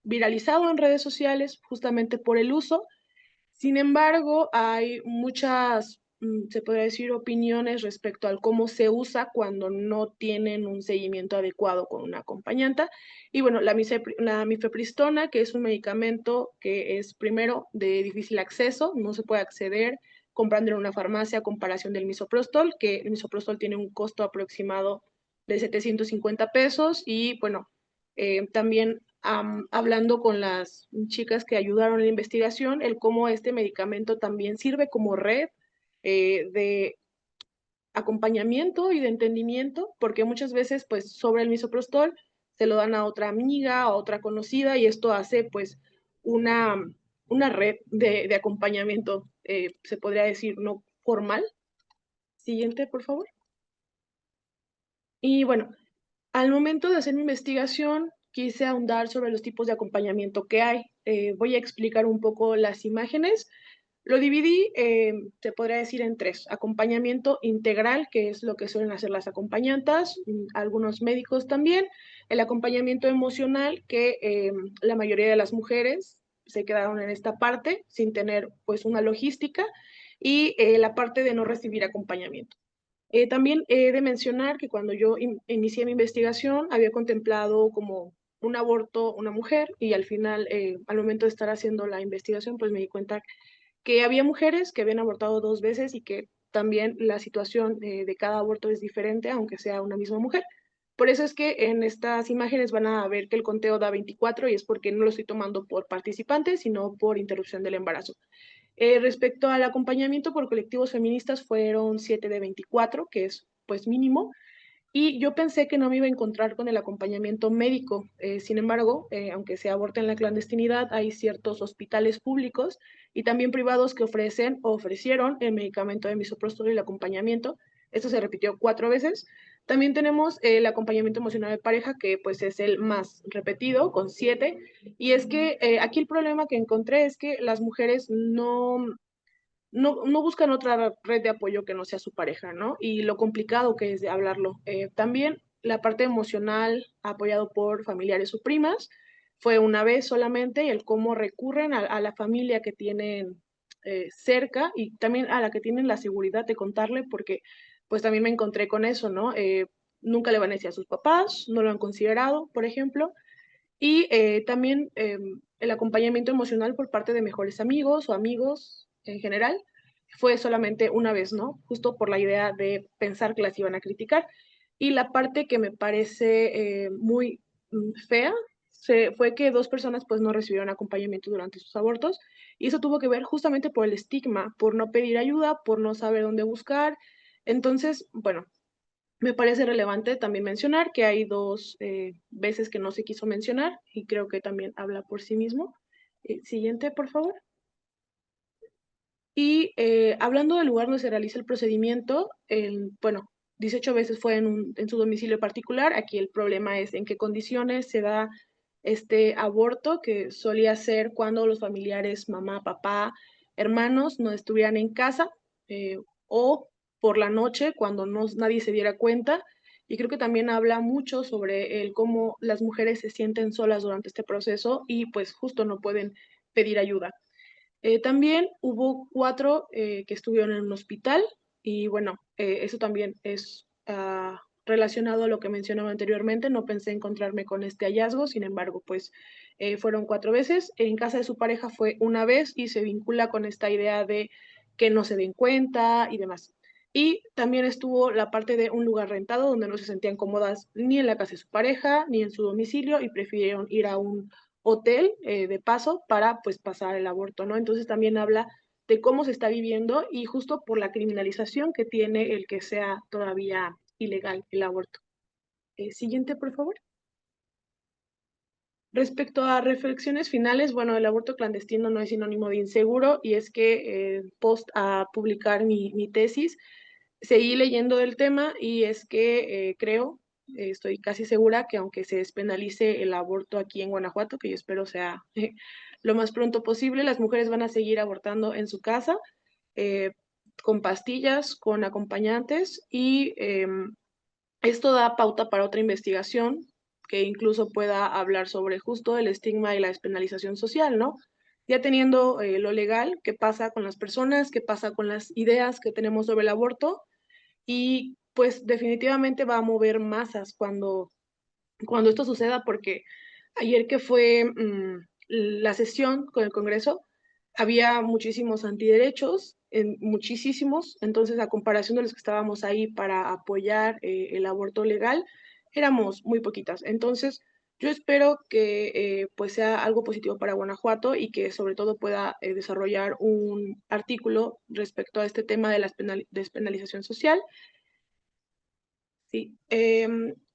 viralizado en redes sociales justamente por el uso. Sin embargo, hay muchas se podría decir, opiniones respecto al cómo se usa cuando no tienen un seguimiento adecuado con una acompañante. Y bueno, la mifepristona, que es un medicamento que es primero de difícil acceso, no se puede acceder comprando en una farmacia a comparación del misoprostol, que el misoprostol tiene un costo aproximado de 750 pesos. Y bueno, también hablando con las chicas que ayudaron en la investigación, el cómo este medicamento también sirve como red de acompañamiento y de entendimiento, porque muchas veces pues sobre el misoprostol se lo dan a otra amiga, a otra conocida, y esto hace pues una, una red de acompañamiento, se podría decir, no formal. Siguiente, por favor. Y bueno, al momento de hacer mi investigación, quise ahondar sobre los tipos de acompañamiento que hay. Voy a explicar un poco las imágenes. Lo dividí, se podría decir, en tres. Acompañamiento integral, que es lo que suelen hacer las acompañantas, algunos médicos también. El acompañamiento emocional, que la mayoría de las mujeres se quedaron en esta parte sin tener pues una logística. Y la parte de no recibir acompañamiento. También he de mencionar que cuando yo inicié mi investigación había contemplado como un aborto una mujer, y al final, al momento de estar haciendo la investigación, pues me di cuenta que había mujeres que habían abortado 2 veces y que también la situación de cada aborto es diferente, aunque sea una misma mujer. Por eso es que en estas imágenes van a ver que el conteo da 24, y es porque no lo estoy tomando por participante, sino por interrupción del embarazo. Respecto al acompañamiento por colectivos feministas, fueron 7 de 24, que es pues mínimo, y yo pensé que no me iba a encontrar con el acompañamiento médico. Sin embargo, aunque se aborte en la clandestinidad, hay ciertos hospitales públicos y también privados que ofrecen o ofrecieron el medicamento de misoprostol y el acompañamiento. Esto se repitió 4 veces. También tenemos el acompañamiento emocional de pareja, que pues es el más repetido, con 7. Y es que aquí el problema que encontré es que las mujeres no buscan otra red de apoyo que no sea su pareja, ¿no? Y lo complicado que es de hablarlo. También la parte emocional, apoyado por familiares o primas, fue una vez solamente, y el cómo recurren a la familia que tienen cerca, y también a la que tienen la seguridad de contarle, porque pues también me encontré con eso, ¿no? Nunca le van a decir a sus papás, no lo han considerado, por ejemplo. Y también el acompañamiento emocional por parte de mejores amigos o amigos en general fue solamente una vez, ¿no? Justo por la idea de pensar que las iban a criticar. Y la parte que me parece muy fea fue que 2 personas pues no recibieron acompañamiento durante sus abortos, y eso tuvo que ver justamente por el estigma, por no pedir ayuda, por no saber dónde buscar. Entonces, bueno, me parece relevante también mencionar que hay 2 veces que no se quiso mencionar, y creo que también habla por sí mismo. Siguiente, por favor. Y hablando del lugar donde se realiza el procedimiento, bueno, 18 veces fue en su domicilio particular. Aquí el problema es en qué condiciones se da este aborto, que solía ser cuando los familiares, mamá, papá, hermanos, no estuvieran en casa, o por la noche cuando nadie se diera cuenta. Y creo que también habla mucho sobre el cómo las mujeres se sienten solas durante este proceso y pues justo no pueden pedir ayuda. También hubo 4 que estuvieron en un hospital, y bueno, eso también es relacionado a lo que mencionaba anteriormente. No pensé encontrarme con este hallazgo, sin embargo, pues fueron 4 veces. En casa de su pareja fue una vez, y se vincula con esta idea de que no se den cuenta y demás. Y también estuvo la parte de un lugar rentado donde no se sentían cómodas ni en la casa de su pareja ni en su domicilio, y prefirieron ir a un hotel de paso para pues pasar el aborto, ¿no? Entonces también habla de cómo se está viviendo, y justo por la criminalización que tiene el que sea todavía ilegal el aborto. Siguiente, por favor. Respecto a reflexiones finales, bueno, el aborto clandestino no es sinónimo de inseguro, y es que post a publicar mi tesis, seguí leyendo del tema, y es que estoy casi segura que aunque se despenalice el aborto aquí en Guanajuato, que yo espero sea lo más pronto posible, las mujeres van a seguir abortando en su casa, eh, con pastillas, con acompañantes, y esto da pauta para otra investigación que incluso pueda hablar sobre justo el estigma y la despenalización social, ¿no? ya teniendo lo legal, qué pasa con las personas, qué pasa con las ideas que tenemos sobre el aborto, y pues definitivamente va a mover masas cuando esto suceda, porque ayer que fue la sesión con el Congreso, había muchísimos antiderechos, muchísimos, entonces a comparación de los que estábamos ahí para apoyar el aborto legal, éramos muy poquitas. Entonces, yo espero que pues sea algo positivo para Guanajuato y que sobre todo pueda desarrollar un artículo respecto a este tema de la despenalización social. Sí,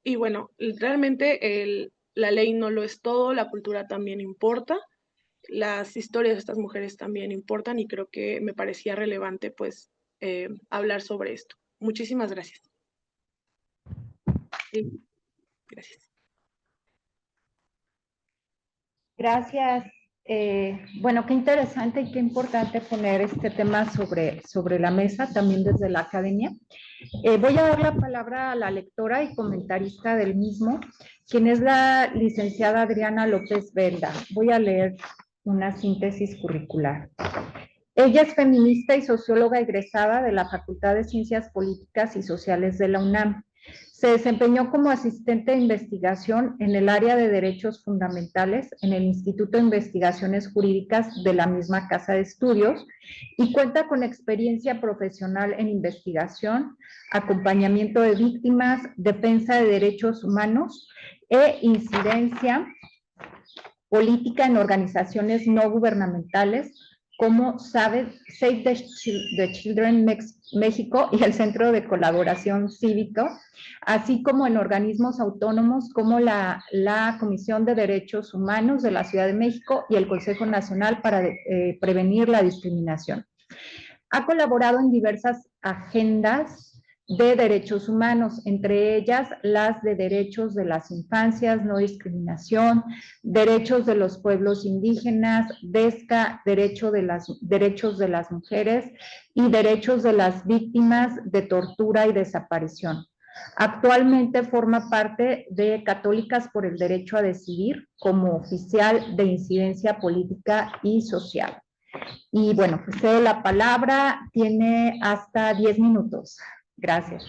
y bueno, realmente la ley no lo es todo, la cultura también importa, las historias de estas mujeres también importan y creo que me parecía relevante pues hablar sobre esto. Muchísimas gracias. Sí, gracias. Gracias. Bueno, qué interesante y qué importante poner este tema sobre la mesa, también desde la academia. Voy a dar la palabra a la lectora y comentarista del mismo, quien es la licenciada Adriana López Velda. Voy a leer una síntesis curricular. Ella es feminista y socióloga egresada de la Facultad de Ciencias Políticas y Sociales de la UNAM. Se desempeñó como asistente de investigación en el área de derechos fundamentales en el Instituto de Investigaciones Jurídicas de la misma casa de estudios y cuenta con experiencia profesional en investigación, acompañamiento de víctimas, defensa de derechos humanos e incidencia política en organizaciones no gubernamentales como Save the Children México y el Centro de Colaboración Cívico, así como en organismos autónomos como la Comisión de Derechos Humanos de la Ciudad de México y el Consejo Nacional para Prevenir la Discriminación. Ha colaborado en diversas agendas de derechos humanos, entre ellas las de derechos de las infancias, no discriminación, derechos de los pueblos indígenas, DESCA, derechos de las mujeres y derechos de las víctimas de tortura y desaparición. Actualmente forma parte de Católicas por el Derecho a Decidir como oficial de incidencia política y social. Y bueno, pues cedo la palabra, tiene hasta 10 minutos. Gracias.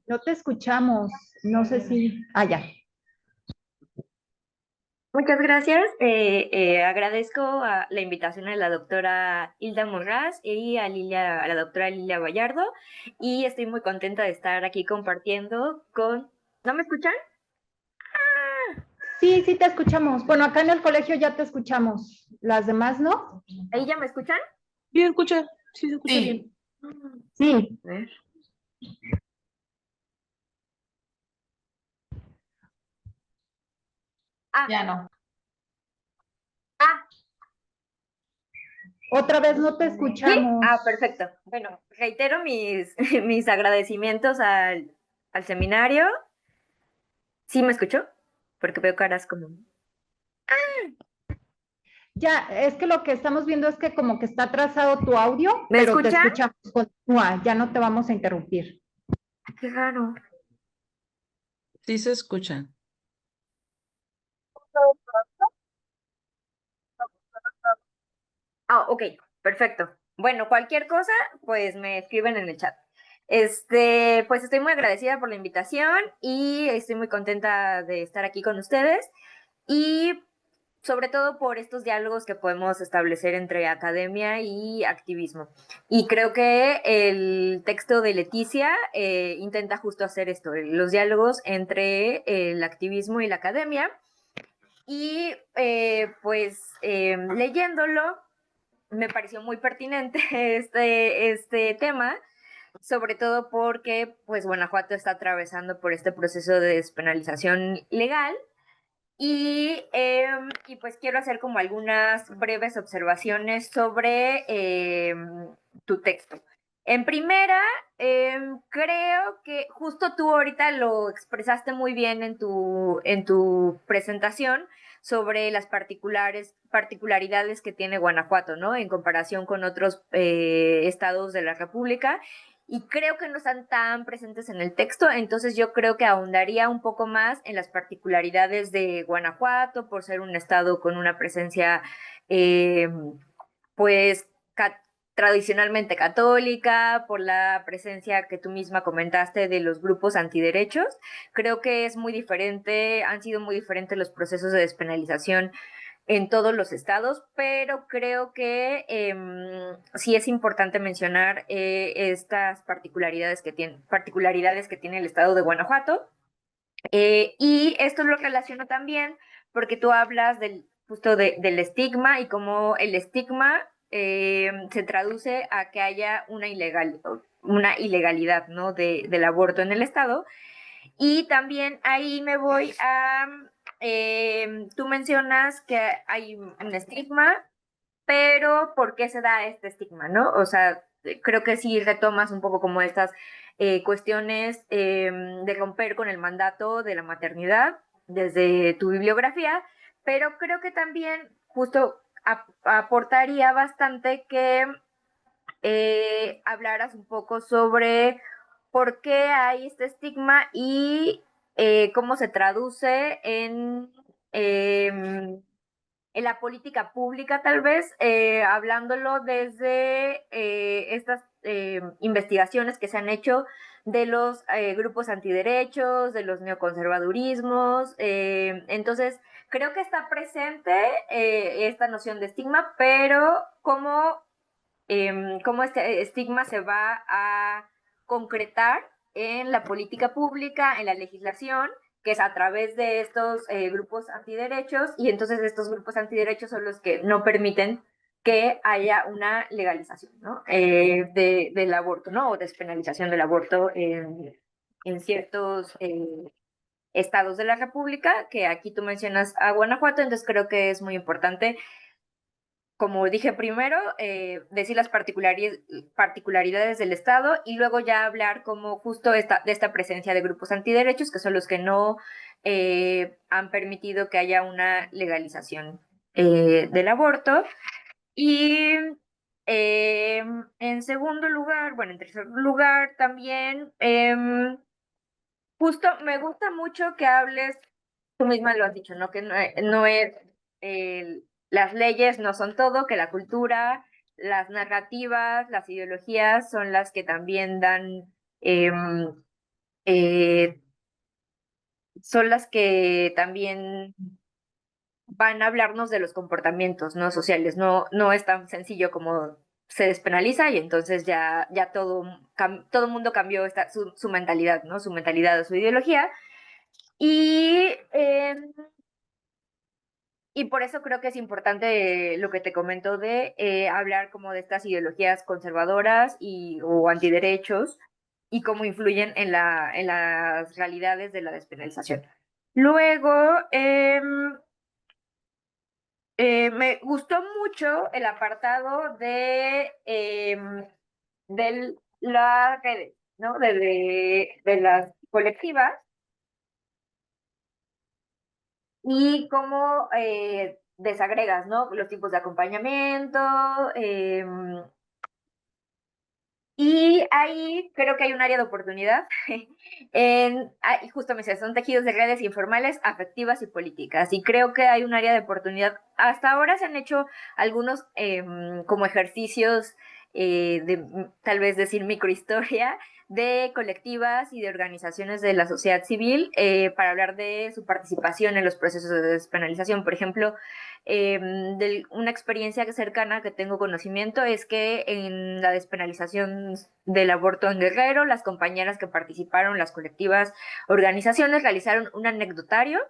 No te escuchamos, no sé si... ya. Muchas gracias. Agradezco a la invitación a la doctora Hilda Morraz y a la doctora Lilia Gallardo, y estoy muy contenta de estar aquí compartiendo con... ¿No me escuchan? Sí, sí te escuchamos. Bueno, acá en el colegio ya te escuchamos. ¿Las demás no? ¿Ahí ya me escuchan? Sí, se escucha bien. Sí. A ver. Ya no. Otra vez no te ¿Sí? escuchamos. Perfecto. Bueno, reitero mis agradecimientos al seminario. ¿Sí me escuchó? Porque veo caras como... Ya, es que lo que estamos viendo es que como que está atrasado tu audio, ¿Me pero te escuchan? escuchamos. Continúa, ya no te vamos a interrumpir. Qué raro. Sí se escucha. Ok, perfecto. Bueno, cualquier cosa, pues me escriben en el chat. Pues estoy muy agradecida por la invitación y estoy muy contenta de estar aquí con ustedes y sobre todo por estos diálogos que podemos establecer entre academia y activismo. Y creo que el texto de Leticia intenta justo hacer esto, los diálogos entre el activismo y la academia. Y leyéndolo, me pareció muy pertinente este tema, sobre todo porque pues Guanajuato está atravesando por este proceso de despenalización legal y pues quiero hacer como algunas breves observaciones sobre tu texto. En primera, creo que justo tú ahorita lo expresaste muy bien en tu presentación sobre las particularidades que tiene Guanajuato, ¿no? En comparación con otros estados de la República. y creo que no están tan presentes en el texto, entonces yo creo que ahondaría un poco más en las particularidades de Guanajuato, por ser un estado con una presencia, eh, pues, tradicionalmente católica, por la presencia que tú misma comentaste de los grupos antiderechos. Creo que es muy diferente, han sido muy diferentes los procesos de despenalización en todos los estados, pero creo que sí es importante mencionar estas particularidades que tiene el estado de Guanajuato. Y esto lo relaciono también porque tú hablas justo del estigma y cómo el estigma se traduce a que haya una ilegalidad, ¿no? del aborto en el estado. Y también ahí me voy a, tú mencionas que hay un estigma, pero ¿por qué se da este estigma, no? O sea, creo que sí retomas un poco como estas cuestiones de romper con el mandato de la maternidad desde tu bibliografía, pero creo que también justo aportaría bastante que hablaras un poco sobre por qué hay este estigma y cómo se traduce en la política pública, tal vez, hablándolo desde estas investigaciones que se han hecho de los grupos antiderechos, de los neoconservadurismos. Entonces, creo que está presente esta noción de estigma, pero cómo este estigma se va a concretar en la política pública, en la legislación, que es a través de estos grupos antiderechos, y entonces estos grupos antiderechos son los que no permiten que haya una legalización, ¿no? Del aborto, ¿no? O despenalización del aborto en ciertos estados de la República, que aquí tú mencionas a Guanajuato, entonces creo que es muy importante, como dije primero, decir las particularidades del Estado y luego ya hablar como justo de esta presencia de grupos antiderechos, que son los que no han permitido que haya una legalización del aborto. Y en segundo lugar, bueno, en tercer lugar también, justo me gusta mucho que hables, tú misma lo has dicho, ¿no? Que no es, las leyes no son todo, que la cultura, las narrativas, las ideologías son las que también dan, eh, son las que también van a hablarnos de los comportamientos no sociales. No es tan sencillo como se despenaliza y entonces ya todo mundo cambió su mentalidad, ¿no? Su mentalidad, su ideología. Y por eso creo que es importante lo que te comento de hablar como de estas ideologías conservadoras o antiderechos y cómo influyen en las realidades de la despenalización. Luego, me gustó mucho el apartado de las redes, ¿no? De las colectivas y cómo desagregas, ¿no? Los tipos de acompañamiento. Y ahí creo que hay un área de oportunidad. Justo me decía, son tejidos de redes informales, afectivas y políticas. Y creo que hay un área de oportunidad. Hasta ahora se han hecho algunos como ejercicios tal vez decir microhistoria, de colectivas y de organizaciones de la sociedad civil para hablar de su participación en los procesos de despenalización. Por ejemplo, una experiencia cercana que tengo conocimiento es que en la despenalización del aborto en Guerrero, las compañeras que participaron, las colectivas organizaciones, realizaron un anecdotario.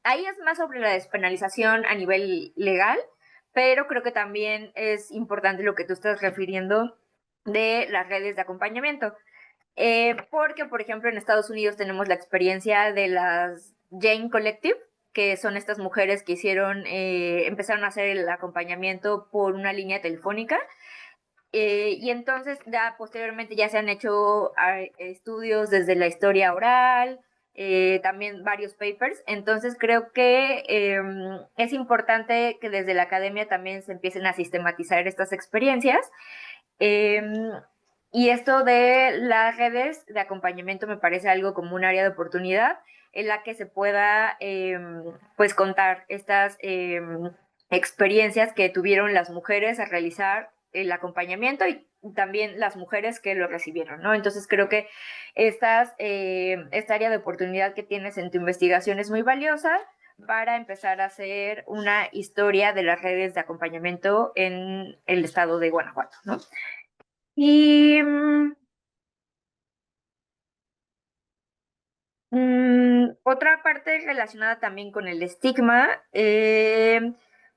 Ahí es más sobre la despenalización a nivel legal, pero creo que también es importante lo que tú estás refiriendo de las redes de acompañamiento. Porque, por ejemplo, en Estados Unidos tenemos la experiencia de las Jane Collective, que son estas mujeres que empezaron a hacer el acompañamiento por una línea telefónica. Y entonces ya posteriormente ya se han hecho estudios desde la historia oral, también varios papers. Entonces creo que es importante que desde la academia también se empiecen a sistematizar estas experiencias. Y esto de las redes de acompañamiento me parece algo como un área de oportunidad en la que se pueda pues contar estas experiencias que tuvieron las mujeres a realizar el acompañamiento y también las mujeres que lo recibieron, ¿no? Entonces creo que esta área de oportunidad que tienes en tu investigación es muy valiosa para empezar a hacer una historia de las redes de acompañamiento en el estado de Guanajuato, ¿no? Y otra parte relacionada también con el estigma,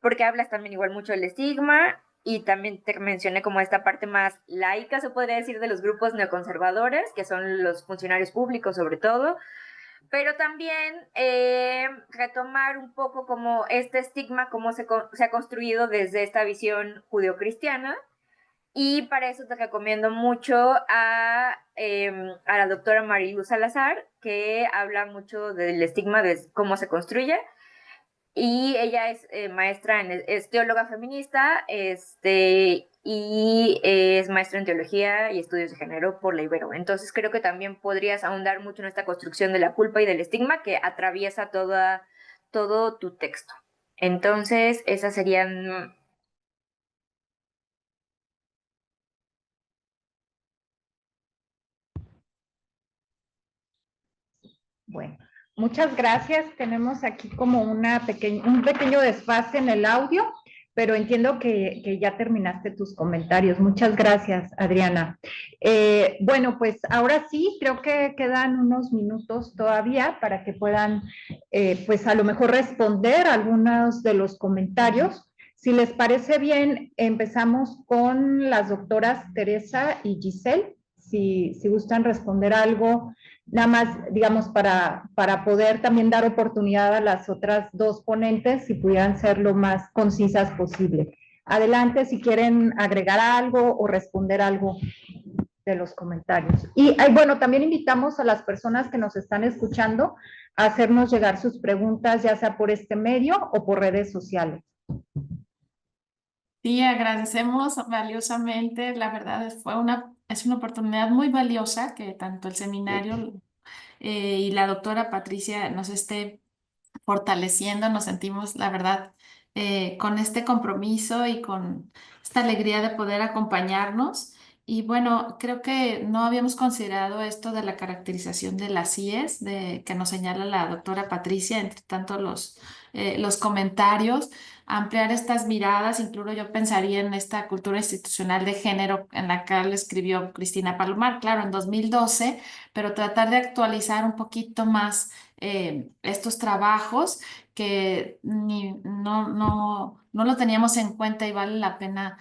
porque hablas también igual mucho del estigma y también te mencioné como esta parte más laica, se podría decir, de los grupos neoconservadores, que son los funcionarios públicos sobre todo, pero también retomar un poco como este estigma, cómo se ha construido desde esta visión judeocristiana. Y para eso te recomiendo mucho a la doctora Marilu Salazar, que habla mucho del estigma, de cómo se construye. Y ella es maestra, es teóloga feminista y es maestra en teología y estudios de género por la Ibero. Entonces creo que también podrías ahondar mucho en esta construcción de la culpa y del estigma que atraviesa todo tu texto. Entonces, esas serían. Bueno, muchas gracias. Tenemos aquí como un pequeño desfase en el audio, pero entiendo que ya terminaste tus comentarios. Muchas gracias, Adriana. Bueno, pues ahora sí, creo que quedan unos minutos todavía para que puedan, pues a lo mejor responder algunos de los comentarios. Si les parece bien, empezamos con las doctoras Teresa y Giselle. Si gustan responder algo nada más, digamos, para poder también dar oportunidad a las otras dos ponentes, si pudieran ser lo más concisas posible. Adelante si quieren agregar algo o responder algo de los comentarios. Y bueno, también invitamos a las personas que nos están escuchando a hacernos llegar sus preguntas, ya sea por este medio o por redes sociales. Sí, agradecemos valiosamente, la verdad es una oportunidad muy valiosa que tanto el seminario y la doctora Patricia nos esté fortaleciendo, nos sentimos, la verdad, con este compromiso y con esta alegría de poder acompañarnos. Y bueno, creo que no habíamos considerado esto de la caracterización de las CIES, que nos señala la doctora Patricia, entre tanto los comentarios, ampliar estas miradas, incluso yo pensaría en esta cultura institucional de género en la que escribió Cristina Palomar, claro, en 2012, pero tratar de actualizar un poquito más estos trabajos que no lo teníamos en cuenta y vale la pena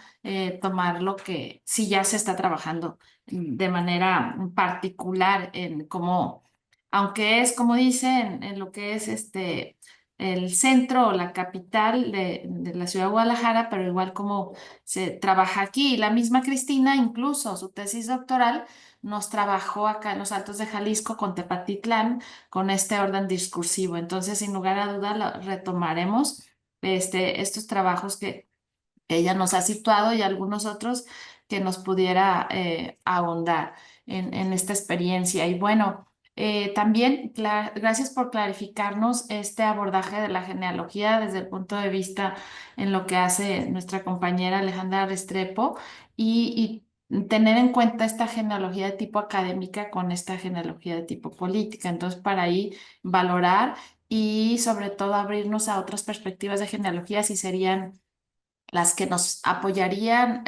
tomarlo que sí ya se está trabajando de manera particular en cómo, aunque es como dicen, en lo que es el centro o la capital de la ciudad de Guadalajara, pero igual como se trabaja aquí. La misma Cristina, incluso su tesis doctoral, nos trabajó acá en los Altos de Jalisco con Tepatitlán con este orden discursivo. Entonces, sin lugar a duda, retomaremos estos trabajos que ella nos ha situado y algunos otros que nos pudiera ahondar en esta experiencia. Y bueno, también gracias por clarificarnos este abordaje de la genealogía desde el punto de vista en lo que hace nuestra compañera Alejandra Restrepo y tener en cuenta esta genealogía de tipo académica con esta genealogía de tipo política. Entonces, para ahí valorar y sobre todo abrirnos a otras perspectivas de genealogía si serían las que nos apoyarían,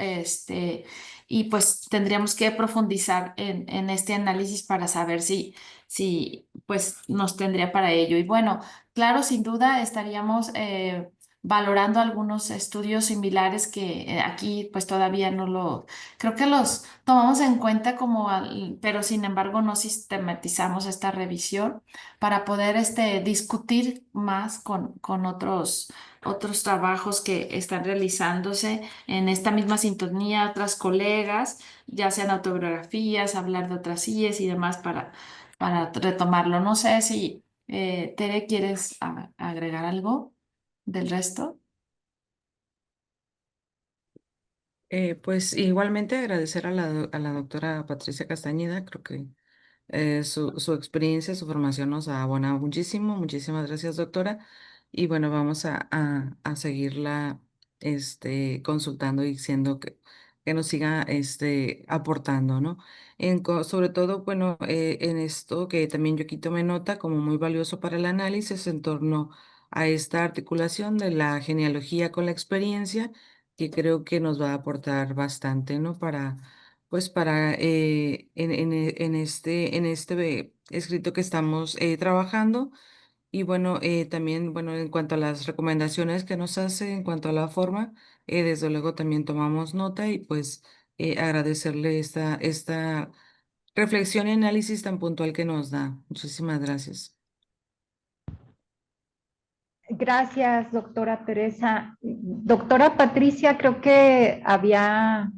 y pues tendríamos que profundizar en este análisis para saber si pues nos tendría para ello. Y bueno, claro, sin duda estaríamos valorando algunos estudios similares que aquí pues todavía creo que los tomamos en cuenta pero sin embargo no sistematizamos esta revisión para poder discutir más con otros trabajos que están realizándose en esta misma sintonía, otras colegas, ya sean autobiografías, hablar de otras IES y demás para retomarlo. No sé si Tere, ¿quieres agregar algo del resto? Pues igualmente agradecer a a la doctora Patricia Castañeda, creo que su experiencia, su formación nos ha abonado muchísimo. Muchísimas gracias, doctora. Y bueno, vamos a seguirla consultando y diciendo que nos siga aportando, ¿no? Sobre todo, bueno, en esto que también yo aquí tomé nota como muy valioso para el análisis en torno a esta articulación de la genealogía con la experiencia, que creo que nos va a aportar bastante, ¿no? Pues para en este escrito que estamos trabajando. Y bueno, también, bueno, en cuanto a las recomendaciones que nos hace, en cuanto a la forma, desde luego también tomamos nota y pues agradecerle esta reflexión y análisis tan puntual que nos da. Muchísimas gracias. Gracias, doctora Teresa. Doctora Patricia, creo que había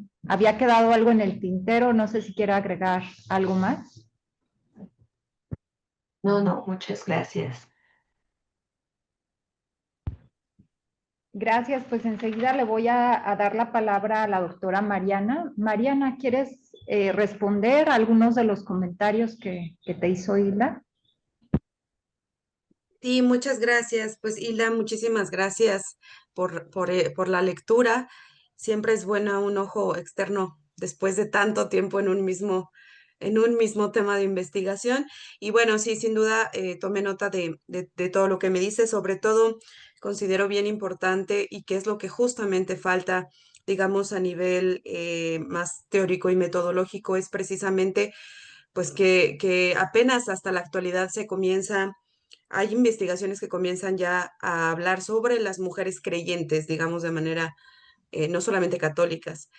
quedado algo en el tintero. No sé si quiere agregar algo más. No, no, muchas gracias. Gracias, pues enseguida le voy a dar la palabra a la doctora Mariana. Mariana, ¿quieres responder a algunos de los comentarios que te hizo Hilda? Sí, muchas gracias. Pues Hilda, muchísimas gracias por la lectura. Siempre es buena un ojo externo después de tanto tiempo en un mismo tema de investigación. Y bueno, sí, sin duda tomé nota de todo lo que me dice. Sobre todo, considero bien importante y que es lo que justamente falta, digamos, a nivel más teórico y metodológico, es precisamente pues que apenas hasta la actualidad hay investigaciones que comienzan ya a hablar sobre las mujeres creyentes, digamos, de manera no solamente católicas.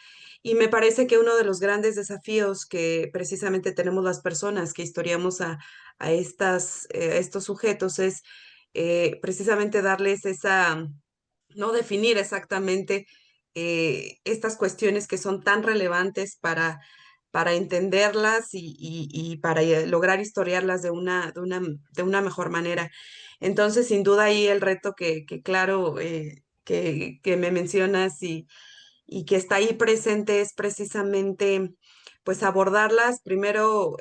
Y me parece que uno de los grandes desafíos que precisamente tenemos las personas que historiamos a estos sujetos es precisamente darles no definir exactamente estas cuestiones que son tan relevantes para entenderlas y para lograr historiarlas de una mejor manera. Entonces, sin duda ahí el reto que claro, que me mencionas y que está ahí presente es precisamente pues abordarlas primero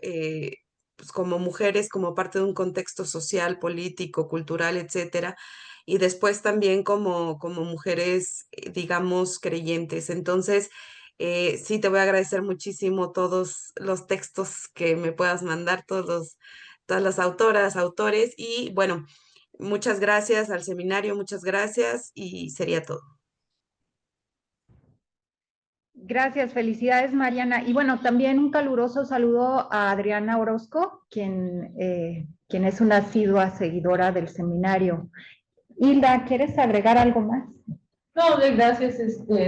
pues, como mujeres, como parte de un contexto social, político, cultural, etcétera, y después también como mujeres, digamos, creyentes. Entonces, sí, te voy a agradecer muchísimo todos los textos que me puedas mandar, todas las autoras, autores, y bueno, muchas gracias al seminario, muchas gracias, y sería todo. Gracias, felicidades, Mariana. Y bueno, también un caluroso saludo a Adriana Orozco, quien es una asidua seguidora del seminario. Hilda, ¿quieres agregar algo más? No, gracias.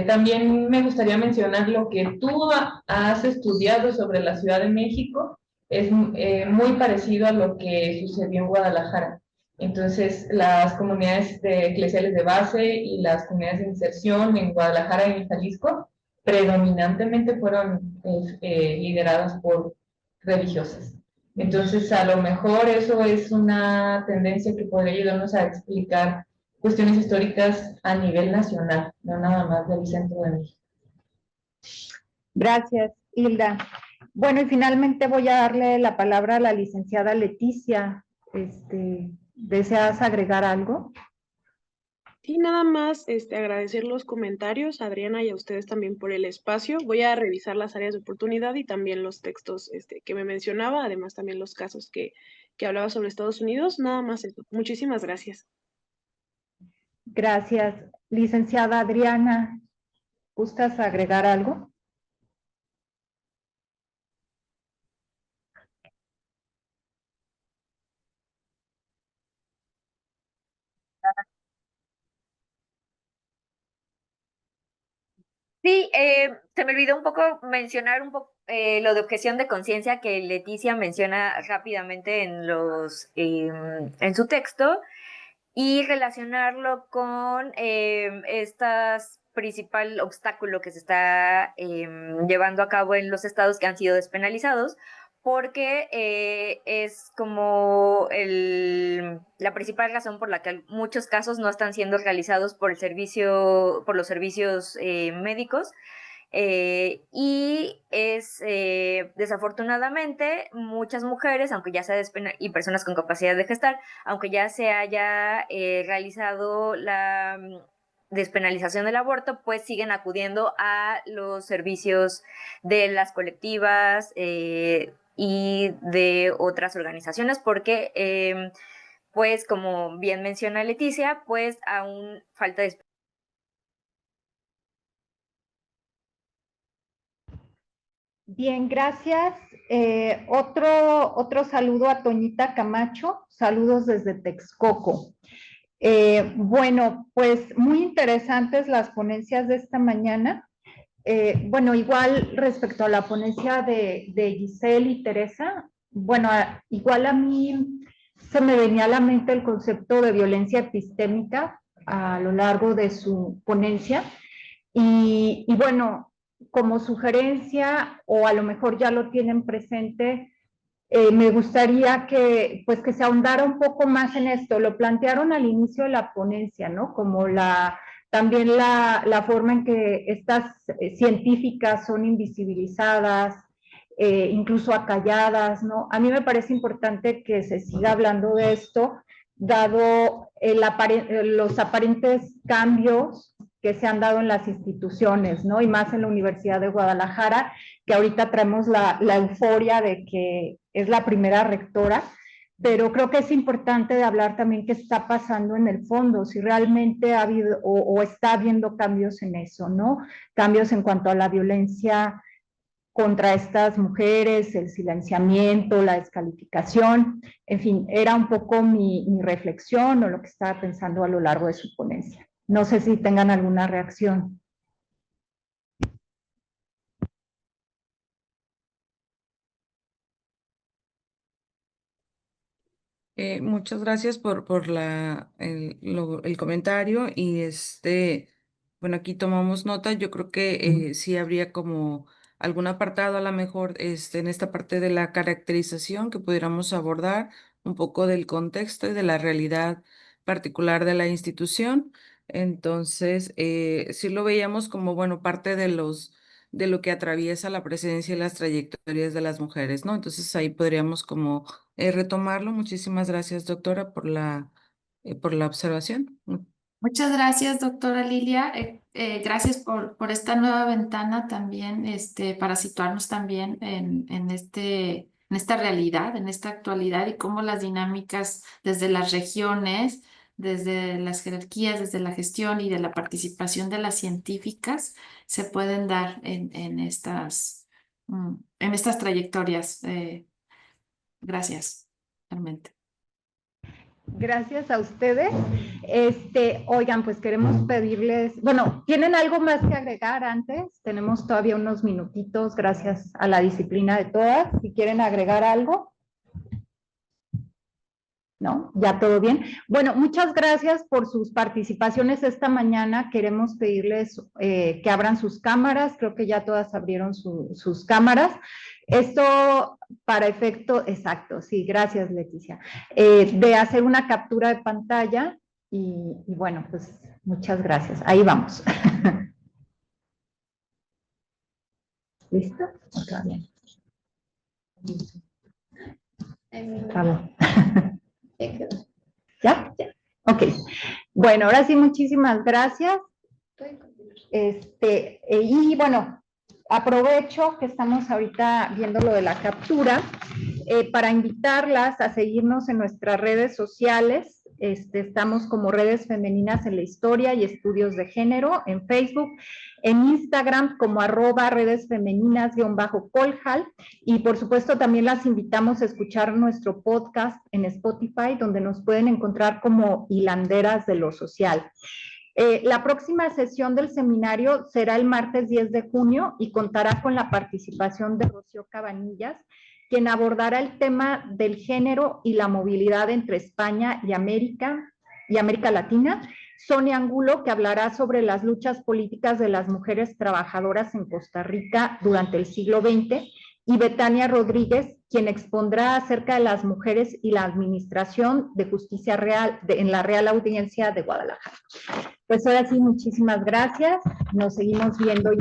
También me gustaría mencionar lo que tú has estudiado sobre la Ciudad de México. Es muy parecido a lo que sucedió en Guadalajara. Entonces, las comunidades eclesiales de base y las comunidades de inserción en Guadalajara y en Jalisco predominantemente fueron lideradas por religiosas. Entonces, a lo mejor eso es una tendencia que podría ayudarnos a explicar cuestiones históricas a nivel nacional, no nada más del centro de México. Gracias, Hilda. Bueno, y finalmente voy a darle la palabra a la licenciada Leticia. ¿Deseas agregar algo? Sí, nada más agradecer los comentarios, Adriana, y a ustedes también por el espacio. Voy a revisar las áreas de oportunidad y también los textos que me mencionaba, además también los casos que hablaba sobre Estados Unidos. Nada más eso. Muchísimas gracias. Gracias. Licenciada Adriana, ¿gustas agregar algo? Sí, se me olvidó un poco mencionar un poco lo de objeción de conciencia que Leticia menciona rápidamente en su texto y relacionarlo con estas principal obstáculo que se está llevando a cabo en los estados que han sido despenalizados, porque es como la principal razón por la que muchos casos no están siendo realizados por los servicios médicos Y es desafortunadamente muchas mujeres, aunque ya sea y personas con capacidad de gestar, aunque ya se haya realizado la despenalización del aborto, pues siguen acudiendo a los servicios de las colectivas y de otras organizaciones porque, pues como bien menciona Leticia, pues aún falta de... Bien, gracias. Otro saludo a Toñita Camacho, saludos desde Texcoco. Bueno, pues muy interesantes las ponencias de esta mañana. Bueno, igual respecto a la ponencia de Giselle y Teresa, bueno, igual a mí se me venía a la mente el concepto de violencia epistémica a lo largo de su ponencia y bueno, como sugerencia o a lo mejor ya lo tienen presente, me gustaría que, pues, que se ahondara un poco más en esto. Lo plantearon al inicio de la ponencia, ¿no? Como también la forma en que estas científicas son invisibilizadas, incluso acalladas, ¿no? A mí me parece importante que se siga hablando de esto, dado los aparentes cambios que se han dado en las instituciones, ¿no? Y más en la Universidad de Guadalajara, que ahorita traemos la euforia de que es la primera rectora, pero creo que es importante de hablar también qué está pasando en el fondo, si realmente ha habido o está habiendo cambios en eso, ¿no? Cambios en cuanto a la violencia contra estas mujeres, el silenciamiento, la descalificación, en fin, era un poco mi reflexión o lo que estaba pensando a lo largo de su ponencia. No sé si tengan alguna reacción. Muchas gracias por el comentario y bueno, aquí tomamos nota. Yo creo que sí habría como algún apartado a lo mejor en esta parte de la caracterización que pudiéramos abordar un poco del contexto y de la realidad particular de la institución. Entonces, sí lo veíamos como, bueno, parte de lo que atraviesa la presencia y las trayectorias de las mujeres, ¿no? Entonces ahí podríamos como retomarlo. Muchísimas gracias, doctora, por la observación. Muchas gracias, doctora Lilia. Gracias por esta nueva ventana también, para situarnos también en esta realidad, en esta actualidad y cómo las dinámicas desde las regiones, desde las jerarquías, desde la gestión y de la participación de las científicas se pueden dar en estas trayectorias. Gracias, realmente. Gracias a ustedes. Oigan, pues queremos pedirles, bueno, ¿tienen algo más que agregar antes? Tenemos todavía unos minutitos, gracias a la disciplina de todas. Si quieren agregar algo. ¿No? ¿Ya todo bien? Bueno, muchas gracias por sus participaciones esta mañana. Queremos pedirles que abran sus cámaras. Creo que ya todas abrieron sus cámaras. Esto para efecto, exacto, sí, gracias Leticia, de hacer una captura de pantalla y bueno, pues muchas gracias. Ahí vamos. ¿Listo? Está bien. Bravo. ¿Ya? Ok. Bueno, ahora sí, muchísimas gracias. Y bueno, aprovecho que estamos ahorita viendo lo de la captura para invitarlas a seguirnos en nuestras redes sociales. Estamos como Redes Femeninas en la Historia y Estudios de Género en Facebook, en Instagram como @redesfemeninas_coljal y por supuesto también las invitamos a escuchar nuestro podcast en Spotify donde nos pueden encontrar como Hilanderas de lo Social. La próxima sesión del seminario será el martes 10 de junio y contará con la participación de Rocío Cabanillas, quien abordará el tema del género y la movilidad entre España y América Latina. Sonia Angulo, que hablará sobre las luchas políticas de las mujeres trabajadoras en Costa Rica durante el siglo XX. Y Betania Rodríguez, quien expondrá acerca de las mujeres y la administración de justicia real en la Real Audiencia de Guadalajara. Pues ahora sí, muchísimas gracias. Nos seguimos viendo y